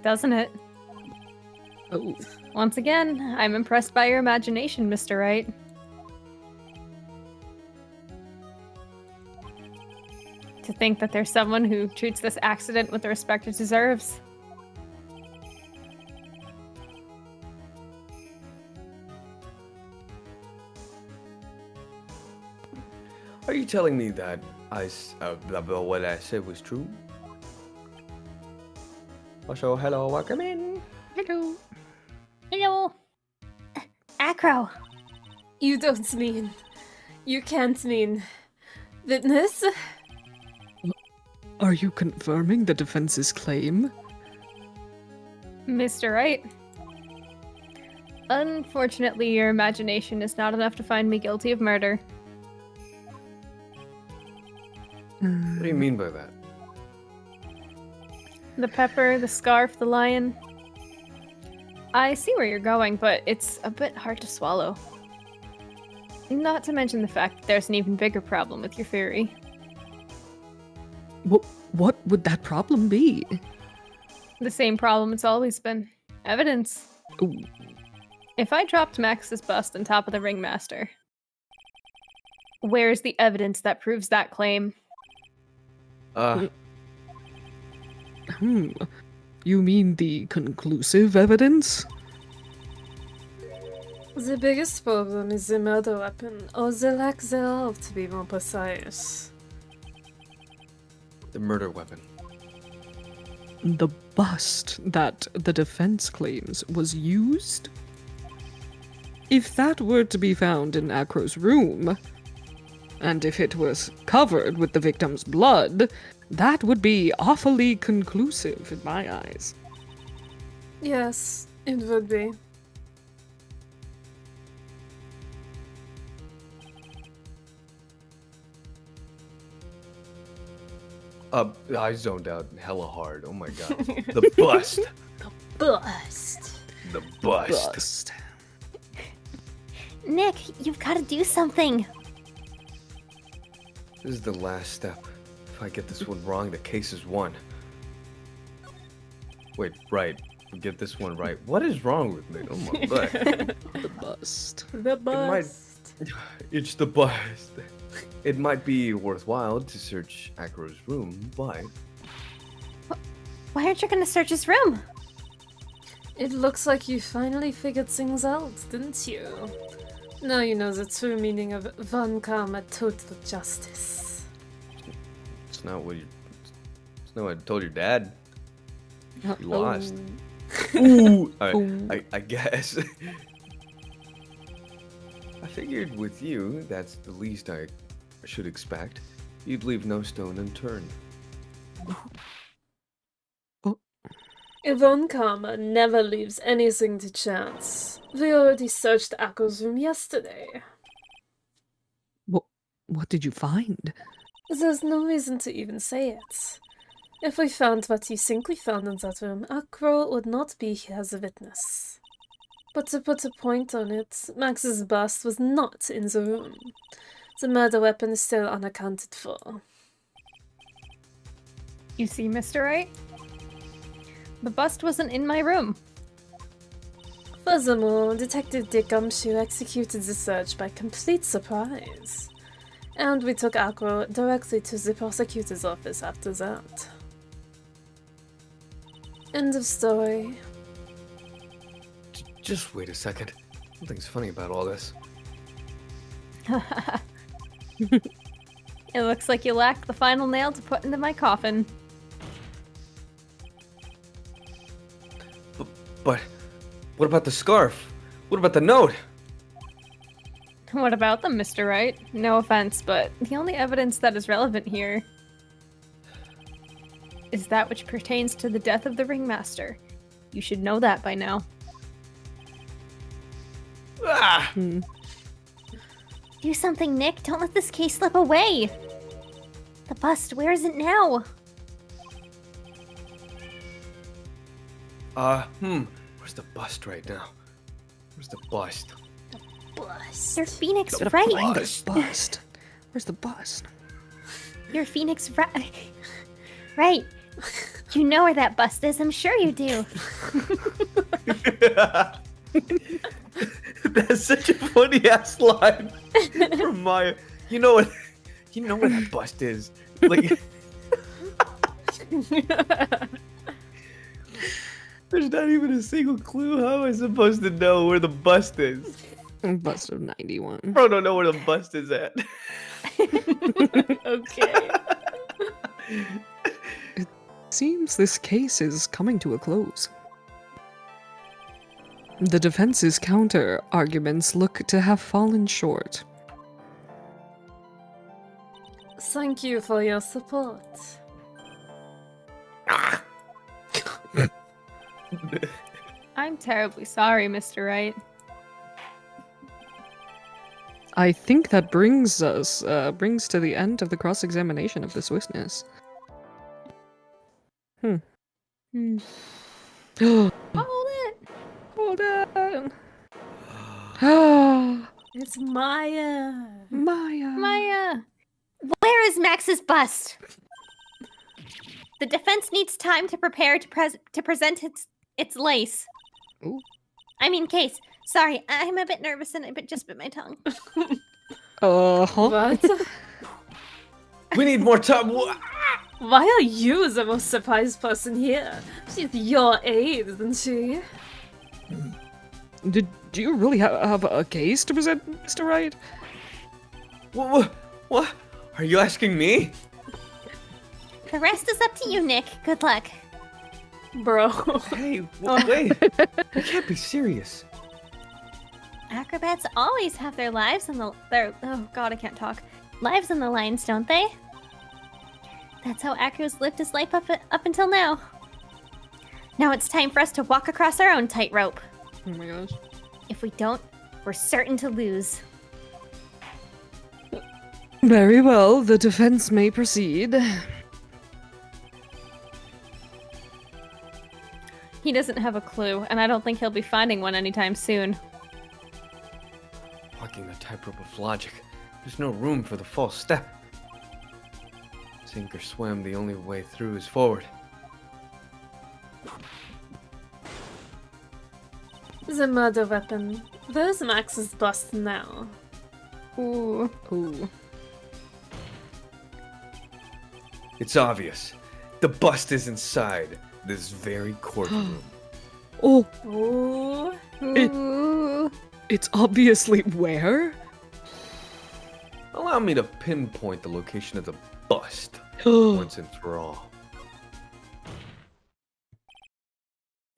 doesn't it? Oh, Once again, I'm impressed by your imagination, Mr. Wright. To think that there's someone who treats this accident with the respect it deserves. Are you telling me that what I said was true? Also, hello, welcome in. hello. Hello. Acro. You don't mean. You can't mean. Witness? Are you confirming the defense's claim? Mr. Wright. Unfortunately, your imagination is not enough to find me guilty of murder. What do you mean by that? The pepper, the scarf, the lion. I see where you're going, but it's a bit hard to swallow. Not to mention the fact that there's an even bigger problem with your theory. What would that problem be? The same problem it's always been. Evidence. Ooh. If I dropped Max's bust on top of the ringmaster, where's the evidence that proves that claim? You mean the conclusive evidence? The biggest problem is the murder weapon, or the lack thereof, to be more precise. The murder weapon. The bust that the defense claims was used? If that were to be found in Acro's room, and if it was covered with the victim's blood, that would be awfully conclusive in my eyes. Yes, it would be. I zoned out hella hard. Oh my god. The bust. Bust. The bust. Bust. Nick, you've got to do something. This is the last step. If I get this one wrong, the case is won. Wait, right. Get this one right. What is wrong with me? Oh my god. The bust. The bust. It's the bust. It might be worthwhile to search Acro's room, but Why aren't you going to search his room? It looks like you finally figured things out, didn't you? Now you know the true meaning of von Karma total justice. it's not what I told your dad. You lost. Ooh. I guess. I figured with you, that's the least I should expect. You'd leave no stone unturned. Von Karma never leaves anything to chance. We already searched Akko's room yesterday. What did you find? There's no reason to even say it. If we found what you think we found in that room, Akro would not be here as a witness. But to put a point on it, Max's bust was not in the room. The murder weapon is still unaccounted for. You see, Mr. Wright? The bust wasn't in my room. Furthermore, Detective Dick Gumshoe executed the search by complete surprise. And we took Akro directly to the prosecutor's office after that. End of story. Just wait a second. Something's funny about all this. It looks like you lack the final nail to put into my coffin. But what about the scarf? What about the note? What about them, Mr. Wright? No offense, but the only evidence that is relevant here is that which pertains to the death of the ringmaster. You should know that by now. Ah! Do something, Nick. Don't let this case slip away. The bust, where is it now? Where's the bust right now? Where's the bust? Bust. You're Phoenix The Wright. Find Bust. the bust. Where's the bust? You're Phoenix Wright. Right. You know where that bust is. I'm sure you do. That's such a funny ass line from Maya. You know what? You know where that bust is. Like, there's not even a single clue. How am I supposed to know where the bust is? Bust of 91. Bro, don't know where the bust is at. Okay. Seems this case is coming to a close. The defense's counter-arguments look to have fallen short. Thank you for your support. I'm terribly sorry, Mr. Wright. I think that brings to the end of the cross-examination of this witness. Hold it. Hold on. Ah, It's Maya. Maya. Maya. Where is Max's bust? The defense needs time to prepare to present its lace. Ooh. I mean case. Sorry, I'm a bit nervous and I just bit my tongue. Uh-huh. What? We need more time. Why are you the most surprised person here? She's your aide, isn't she? Do you really have a case to present, Mr. Wright? What? Are you asking me? The rest is up to you, Nick. Good luck. Bro. Hey, wait. You can't be serious. Acrobats always have their lives on oh god, I can't talk. Lives on the lines, don't they? That's how acros lived his life up until now. Now it's time for us to walk across our own tightrope. Oh my gosh. If we don't, we're certain to lose. Very well, the defense may proceed. He doesn't have a clue, and I don't think he'll be finding one anytime soon. Walking the tightrope of logic. There's no room for the false step. Sink or swim, the only way through is forward. The murder weapon. Where's Max's bust now? Ooh. Ooh. It's obvious. The bust is inside this very courtroom. Oh, Ooh. Ooh. it's obviously where? Allow me to pinpoint the location of the bust once and for all.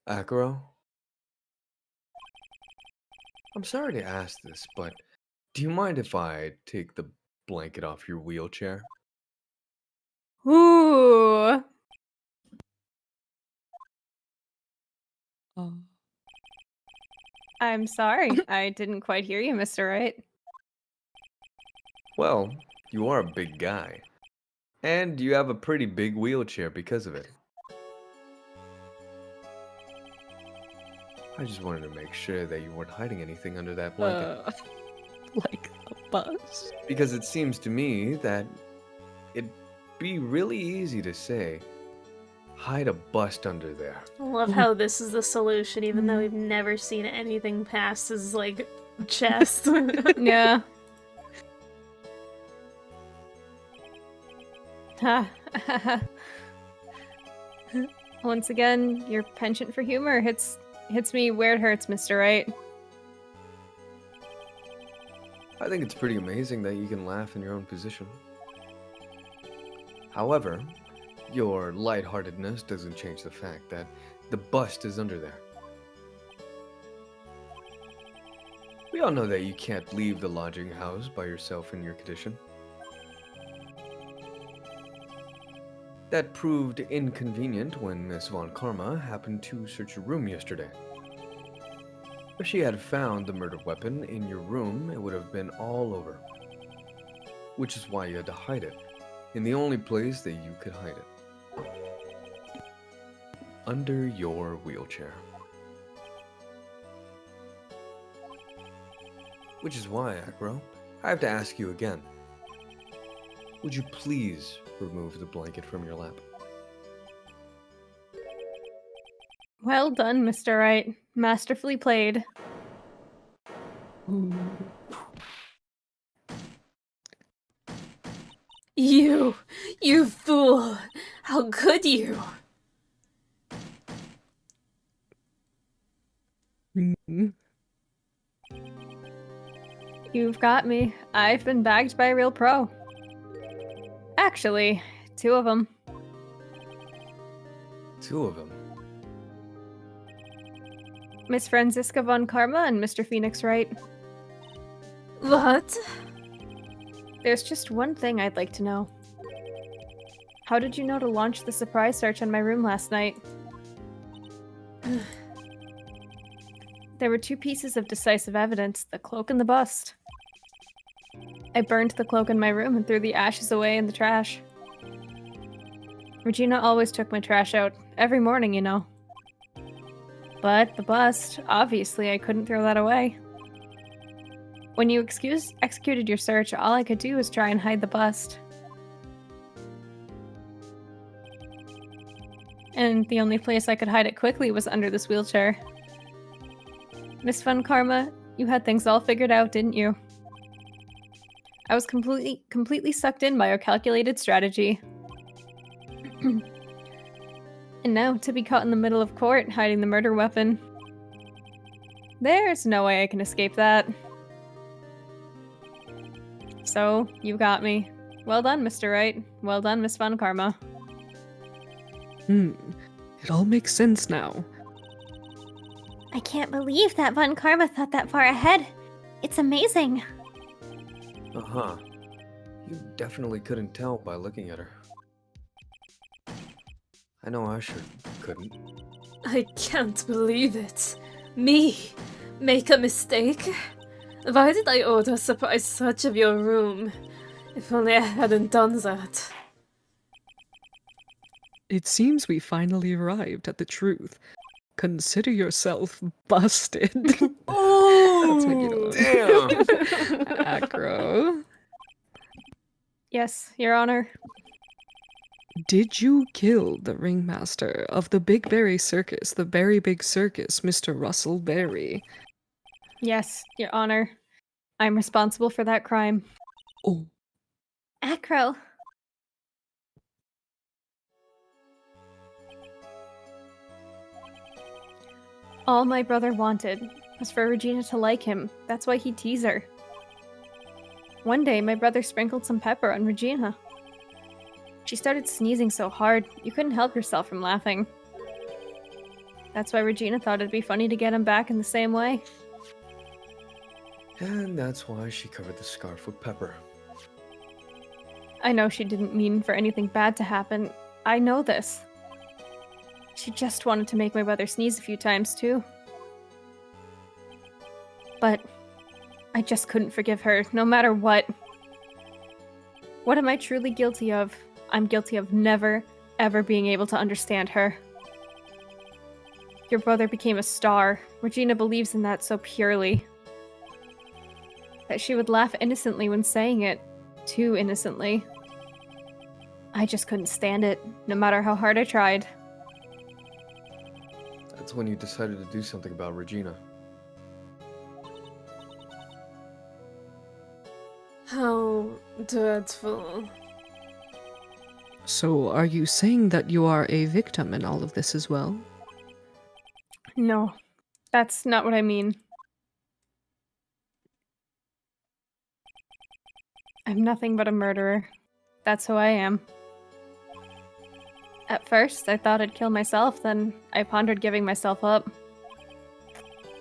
Akuro? I'm sorry to ask this, but do you mind if I take the blanket off your wheelchair? Ooh. Oh. I'm sorry. I didn't quite hear you, Mr. Wright. Well, you are a big guy. And you have a pretty big wheelchair because of it. I just wanted to make sure that you weren't hiding anything under that blanket. Like a bus. Because it seems to me that it'd be really easy to say, hide a bust under there. I love how this is the solution, even though we've never seen anything past his, like, chest. Yeah. Once again, your penchant for humor hits me where it hurts, Mr. Wright. I think it's pretty amazing that you can laugh in your own position. However, your lightheartedness doesn't change the fact that the bust is under there. We all know that you can't leave the lodging house by yourself in your condition. That proved inconvenient when Miss Von Karma happened to search your room yesterday. If she had found the murder weapon in your room, it would have been all over. Which is why you had to hide it, in the only place that you could hide it. Under your wheelchair. Which is why, Akro, I have to ask you again. Would you please remove the blanket from your lap? Well done, Mr. Wright. Masterfully played. You fool! How could you? You've got me. I've been bagged by a real pro. Actually, 2 of them. 2 of them. Miss Franziska von Karma and Mr. Phoenix Wright. What? There's just one thing I'd like to know. How did you know to launch the surprise search on my room last night? There were 2 pieces of decisive evidence, the cloak and the bust. I burned the cloak in my room and threw the ashes away in the trash. Regina always took my trash out every morning, you know. But the bust, obviously, I couldn't throw that away. When you executed your search, all I could do was try and hide the bust. And the only place I could hide it quickly was under this wheelchair. Miss Fun Karma, you had things all figured out, didn't you? I was completely sucked in by your calculated strategy. And now, to be caught in the middle of court, hiding the murder weapon. There's no way I can escape that. So, you got me. Well done, Mr. Wright. Well done, Miss Fun Karma. It all makes sense now. I can't believe that Von Karma thought that far ahead. It's amazing. Uh-huh. You definitely couldn't tell by looking at her. I know I sure couldn't. I can't believe it. Me? Make a mistake? Why did I order a surprise search of your room? If only I hadn't done that. It seems we finally arrived at the truth. Consider yourself busted. Let's make it a little Damn! Acro. Yes, Your Honor. Did you kill the ringmaster of the Big Berry Circus, the Berry Big Circus, Mr. Russell Berry? Yes, Your Honor. I'm responsible for that crime. Oh, Acro. All my brother wanted was for Regina to like him. That's why he'd tease her. One day, my brother sprinkled some pepper on Regina. She started sneezing so hard, you couldn't help yourself from laughing. That's why Regina thought it'd be funny to get him back in the same way. And that's why she covered the scarf with pepper. I know she didn't mean for anything bad to happen. I know this. She just wanted to make my brother sneeze a few times, too. But I just couldn't forgive her, no matter what. What am I truly guilty of? I'm guilty of never, ever being able to understand her. Your brother became a star. Regina believes in that so purely. That she would laugh innocently when saying it. Too innocently. I just couldn't stand it, no matter how hard I tried. That's when you decided to do something about Regina. How dreadful. so are you saying that you are a victim in all of this as well? No, that's not what I mean. I'm nothing but a murderer. That's who I am. At first, I thought I'd kill myself, then I pondered giving myself up.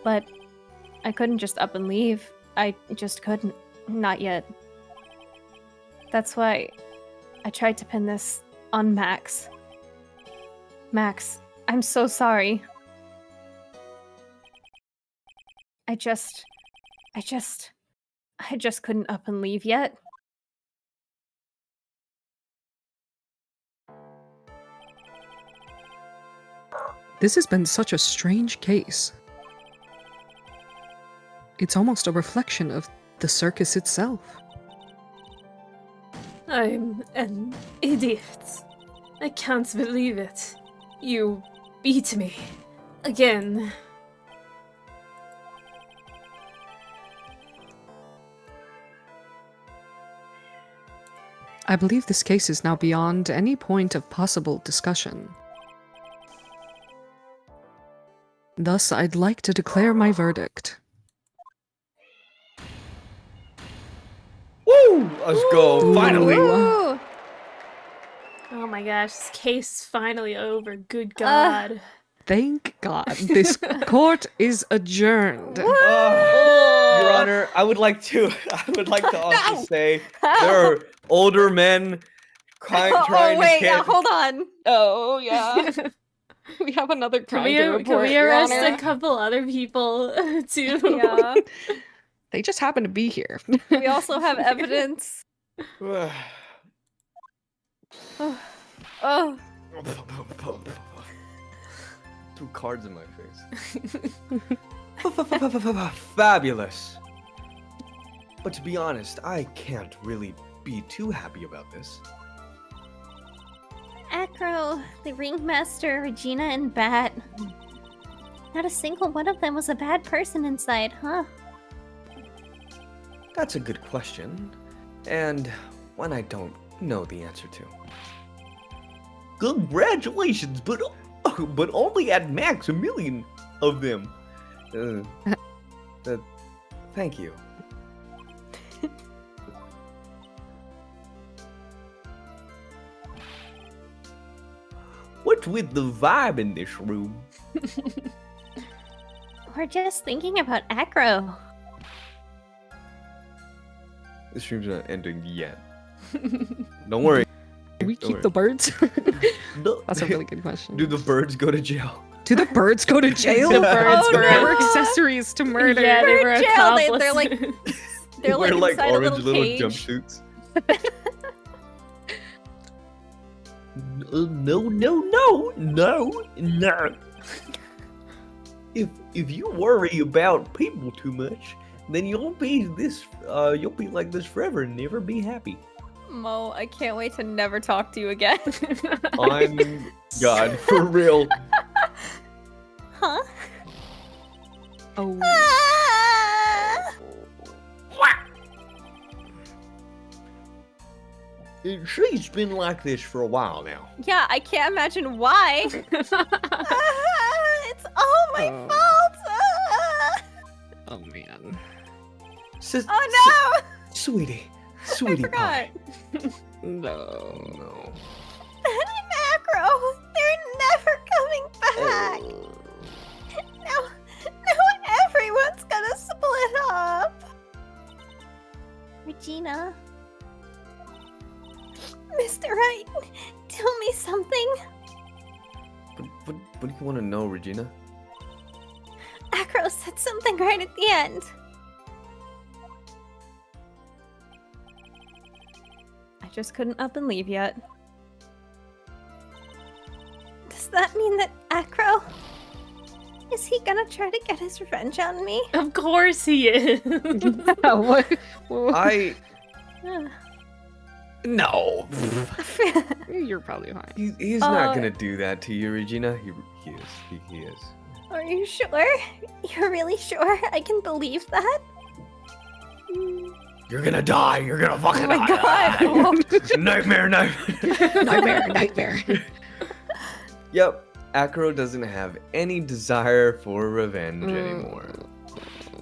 But I couldn't just up and leave. I just couldn't. Not yet. That's why I tried to pin this on Max. Max, I'm so sorry. I just couldn't up and leave yet. This has been such a strange case. It's almost a reflection of the circus itself. I'm an idiot. I can't believe it. You beat me. Again. I believe this case is now beyond any point of possible discussion. Thus, I'd like to declare my verdict. Woo! Let's go! Finally! Ooh! Oh my gosh, this case is finally over. Good God. Thank God, this court is adjourned. Your Honor, I would like to also say there are older men trying to get... hold on. Oh, yeah. We have another crime to report, Can we Your arrest Honor. a couple other people too? Yeah. They just happen to be here. We also have evidence. Oh, Threw cards in my face. Fabulous. But to be honest, I can't really be too happy about this. Acro, the Ringmaster, Regina, and Bat. Not a single one of them was a bad person inside, huh? That's a good question, and one I don't know the answer to. Congratulations, but only at max a million of them. Thank you. What's with the vibe in this room? We're just thinking about Acro. This stream's not ending yet. Don't worry. We Don't keep worry. the birds? No. That's a really good question. Do the birds go to jail? Do the birds go to jail? The birds They were- were accessories to murder. Yeah, they They're were in jail. They're accomplices. They're Wear like inside a orange little cage. jumpsuits. No. If you worry about people too much, then you'll be like this forever and never be happy. Mo, I can't wait to never talk to you again. I'm God, for real. Huh? Oh. She's been like this for a while now. Yeah, I can't imagine why. It's all my Oh. fault. Oh man. Oh Sweetie I pie. forgot. No. No. no! Ben and Acro, they're never coming back. Now everyone's gonna split up. Regina. Mr. Wright, tell me something. What do you want to know, Regina? Acro said something right at the end. I just couldn't up and leave yet. Does that mean that Acro... Is he gonna try to get his revenge on me? Of course he is. What? I no. You're probably fine. He's not gonna do that to you, Regina. He is. He is. Are you sure? You're really sure I can believe that? You're gonna die. You're gonna fucking Oh my die. God. Nightmare. Nightmare. Yep. Acro doesn't have any desire for revenge anymore.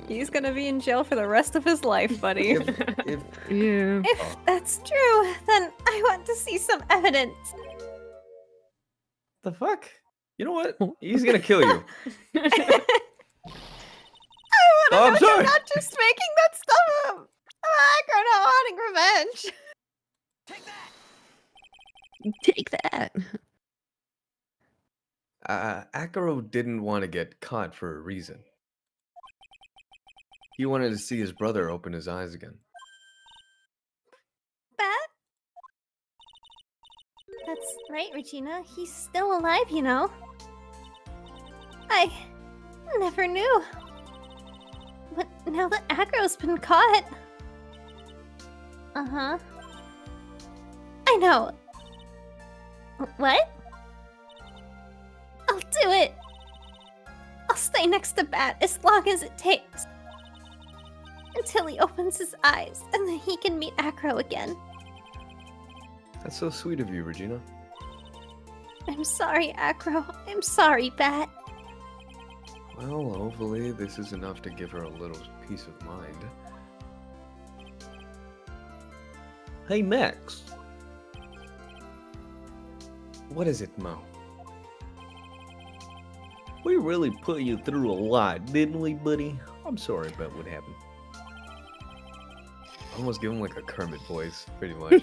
He's gonna be in jail for the rest of his life, buddy. If Yeah. If that's true, then I want to see some evidence. the fuck, you know what? He's gonna kill you. I want to Oh, I'm know sorry. you're not just making that stuff up. Acro not wanting revenge. Take that. Acro didn't want to get caught for a reason. He wanted to see his brother open his eyes again. Bat? That's right, Regina. He's still alive, you know. I never knew. But now that Acro's been caught... Uh-huh. I know. What? I'll do it. I'll stay next to Bat as long as it takes. Until he opens his eyes, and then he can meet Acro again. That's so sweet of you, Regina. I'm sorry, Acro. I'm sorry, Bat. Well, hopefully this is enough to give her a little peace of mind. Hey, Max. What is it, Mo? We really put you through a lot, didn't we, buddy? I'm sorry about what happened. I almost give him like a Kermit voice, pretty much.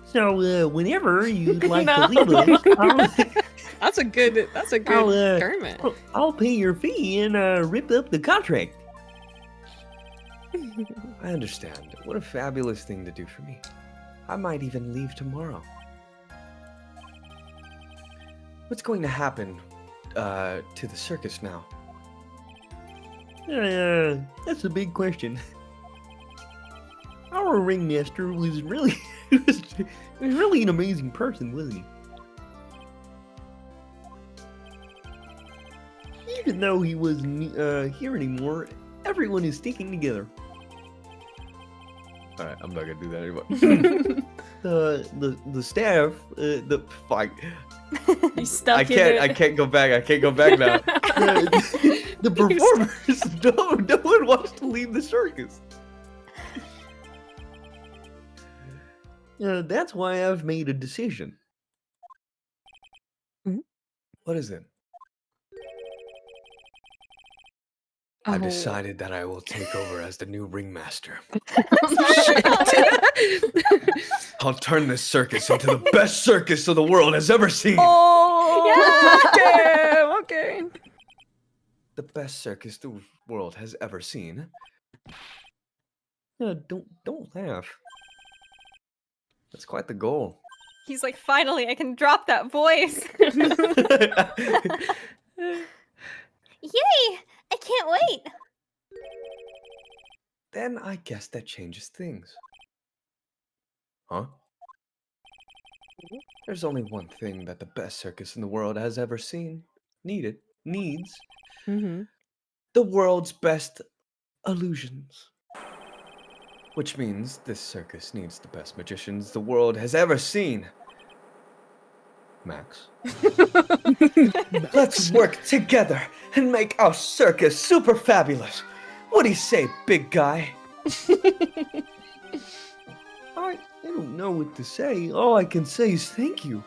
So, whenever you'd like to leave us, That's a good I'll, Kermit. I'll pay your fee and rip up the contract. I understand. What a fabulous thing to do for me. I might even leave tomorrow. What's going to happen to the circus now? That's a big question. Our ringmaster was really he was really an amazing person, wasn't he? Even though he wasn't here anymore, everyone is sticking together. All right, I'm not gonna do that anymore. the staff, the fight. You stuck I in can't. it. I can't go back. I can't go back now. The performers. No one wants to leave the circus. That's why I've made a decision. Mhm. What is it? I've decided that I will take over as the new ringmaster. I'll turn this circus into the best circus the world has ever seen. Oh, okay. The best circus the world has ever seen. Don't laugh. That's quite the goal. He's like, finally, I can drop that voice. Yay! I can't wait. Then I guess that changes things. Huh? There's only one thing that the best circus in the world has ever seen, needs. Mm-hmm. The world's best illusions. Which means this circus needs the best magicians the world has ever seen. Max. Let's work together and make our circus super fabulous. What do you say, big guy? I don't know what to say. All I can say is thank you.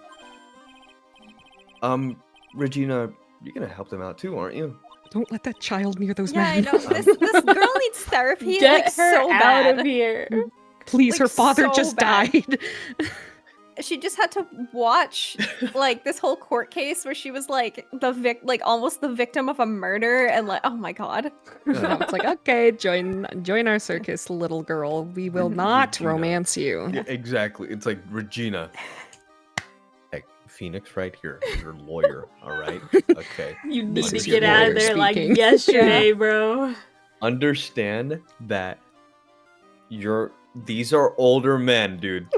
Regina, you're gonna help them out too, aren't you? Don't let that child near those Yeah, I men. know. This girl needs therapy. Get like, her so out bad. of here. Please, like, her father so just bad. died. She just had to watch like this whole court case where she was like like almost the victim of a murder, and like, oh my god. Now it's like, okay, join our circus, little girl. We will not Regina. romance you. Yeah, exactly. It's like Regina. Hey, Phoenix, right here. You're a lawyer, all right? Okay. You need This to is get your out of lawyer there like speaking. yesterday, bro. Understand that these are older men, dude.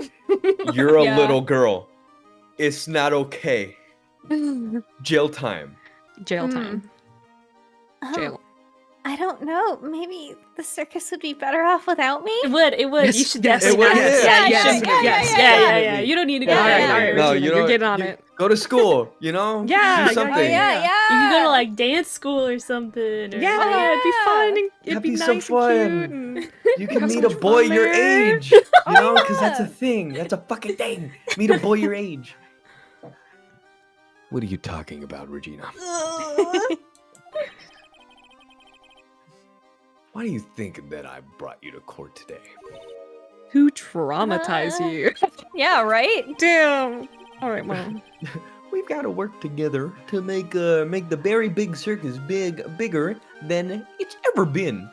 You're a Yeah. little girl. It's not okay. Jail time. Jail time. Jail. I don't know. Maybe the circus would be better off without me. It would. Yes, You should yes, definitely. it would, Yes, yeah, you yeah, should. yeah, Yes, yeah, yeah. You don't need to go. Yeah, All right, yeah. all right, No, Regina, you you're don't. getting on you it. Go to school, you know? Yeah, Do something. Oh yeah, yeah. You can go to like dance school or something. Or, Yeah, it'd be fun. And it'd That'd be be nice so and fun. cute. And You can Have meet so a much boy fun your there. age. You know? Because that's a yeah. thing. That's a fucking thing. Meet a boy your age. What are you talking about, Regina? Why do you think that I brought you to court today? Who traumatized you? Yeah, right? Damn. All right, Mom. We've got to work together to make the very big circus bigger than it's ever been.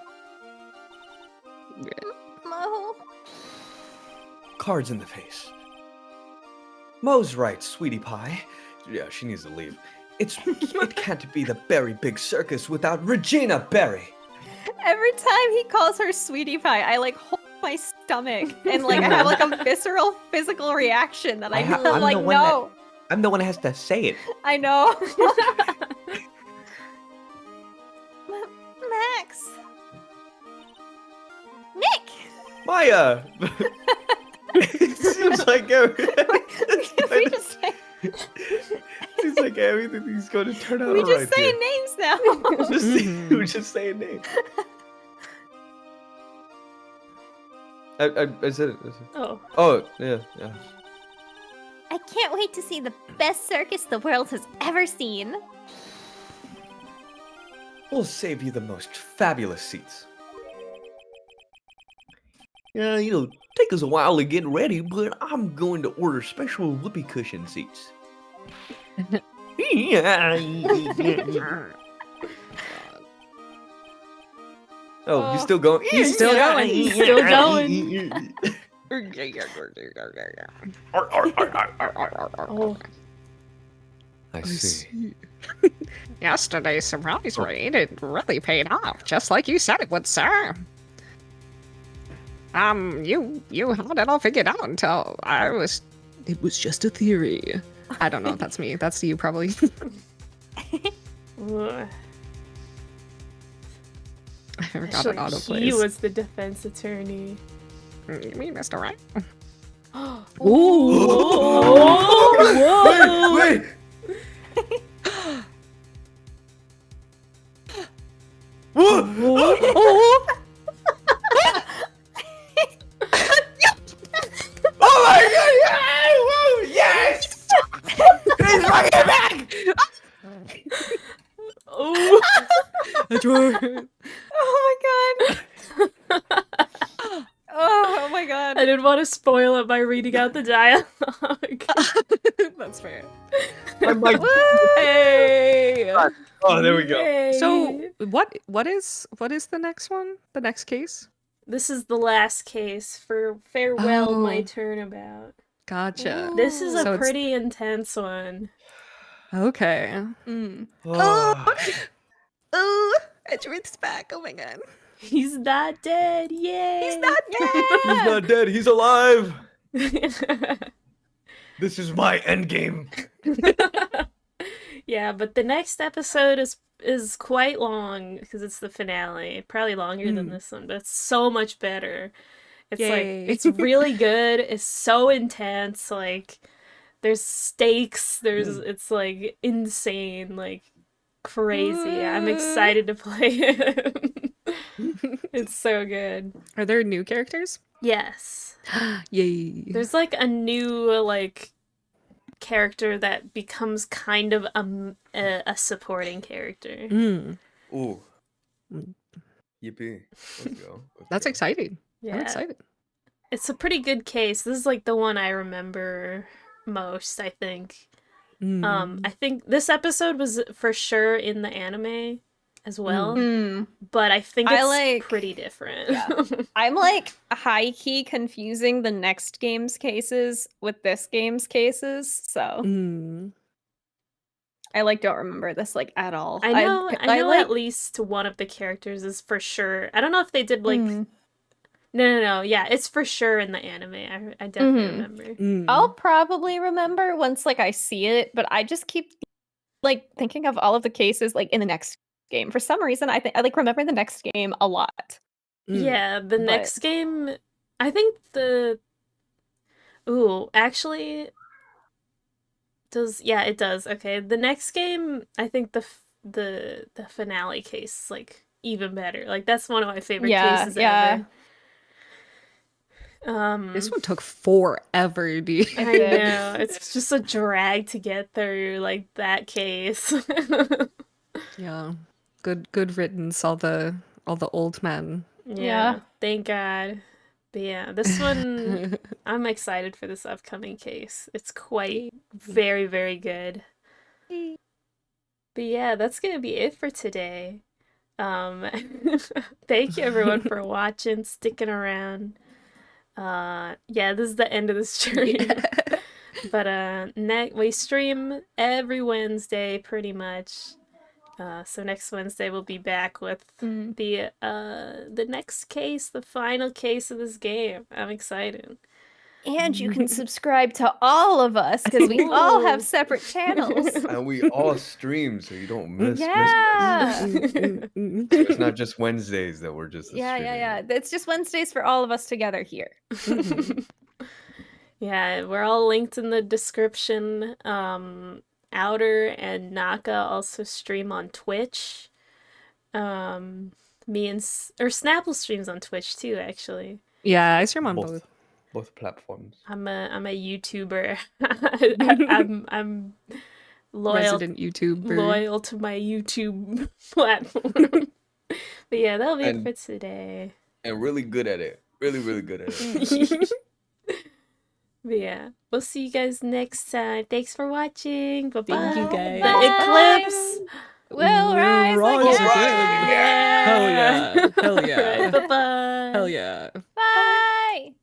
Mo. Cards in the face. Mo's right, sweetie pie. Yeah, she needs to leave. It can't be the very big circus without Regina Berry. Every time he calls her sweetie pie, I like hold my stomach and like I have like a visceral physical reaction that I'm I'm the like, one no. I'm the one that has to say it. I know. Max. Nick. Maya! It seems like we just say, seems like everything's going to turn out we alright. just saying names now. We're just saying names. I said it. Oh. Oh, yeah. I can't wait to see the best circus the world has ever seen. We'll save you the most fabulous seats. Yeah, take us a while to get ready, but I'm going to order special whoopee cushion seats. Oh, you're still going? He's still going. He's still going. Oh. Oh. 'Cause I see. Yesterday's surprise raid, it really paid off, just like you said it would, sir. You had it all figured out until I was... It was just a theory. I don't know if that's me. That's you, probably. Ugh. I forgot an auto Actually, he was the defense attorney. You mean Mr. Right? Ooh. Wait! What? Oh my god! Yeah! Woo! Yes! He's bringing it back! Oh. Oh my god. Oh my god. I didn't want to spoil it by reading out the dialogue. That's fair. I'm like, Hey! oh, there we go. Yay. So, what is the next one? The next case? This is the last case for Farewell, My Oh. Turnabout. Gotcha. This is a So it's- pretty intense one. Okay. Oh. Oh, Edward's back. Oh my god. He's not dead. Yay! He's not He's not dead. He's alive. This is my end game. Yeah, but the next episode is quite long because it's the finale. Probably longer than this one, but it's so much better. It's Yay. like it's really good. It's so intense. Like there's stakes. It's like insane. Like crazy. I'm excited to play it. It's so good. Are there new characters? Yes. Yay. There's like a new like character that becomes kind of a supporting character. Ooh. Yippee. Let's go. That's exciting. I'm Yeah. excited. It's a pretty good case. This is like the one I remember most, I think. I think this episode was for sure in the anime as well, but I think I it's like- pretty different. Yeah. I'm like high key confusing the next game's cases with this game's cases, so I like don't remember this like at all. I know like at least one of the characters is for sure. I don't know if they did like No. Yeah, it's for sure in the anime. I definitely remember. I'll probably remember once like I see it, but I just keep like thinking of all of the cases like in the next game. For some reason, I think I like remember the next game a lot. Yeah, the next game, I think actually it does. Okay, the next game, I think the finale case is like even better. Like that's one of my favorite cases ever. This one took forever, dude. I know. It's just a drag to get through like that case. Yeah. Good riddance, all the old men. Yeah. Thank God. But yeah, this one I'm excited for this upcoming case. It's quite very, very good. But yeah, that's gonna be it for today. Thank you everyone for watching, sticking around. Yeah, this is the end of the stream. But we stream every Wednesday pretty much. So next Wednesday we'll be back with the next case, the final case of this game. I'm excited. And you can subscribe to all of us because we all have separate channels. And we all stream, so you don't miss. Yeah. It's not just Wednesdays that we're just. Yeah. It's just Wednesdays for all of us together here. Yeah, we're all linked in the description. Outer and Naka also stream on Twitch. Snapple streams on Twitch too, actually. Yeah, I stream on both. Both platforms. I'm a YouTuber. I'm loyal Resident YouTuber. loyal to my YouTube platform. But yeah, that'll be it for today. And really good at it. Really, really good at it. But yeah, we'll see you guys next time. Thanks for watching. Bye bye. Thank you, guys. The eclipse Will rise rise again. again. Hell yeah. Hell yeah. Bye bye. Hell yeah. Bye.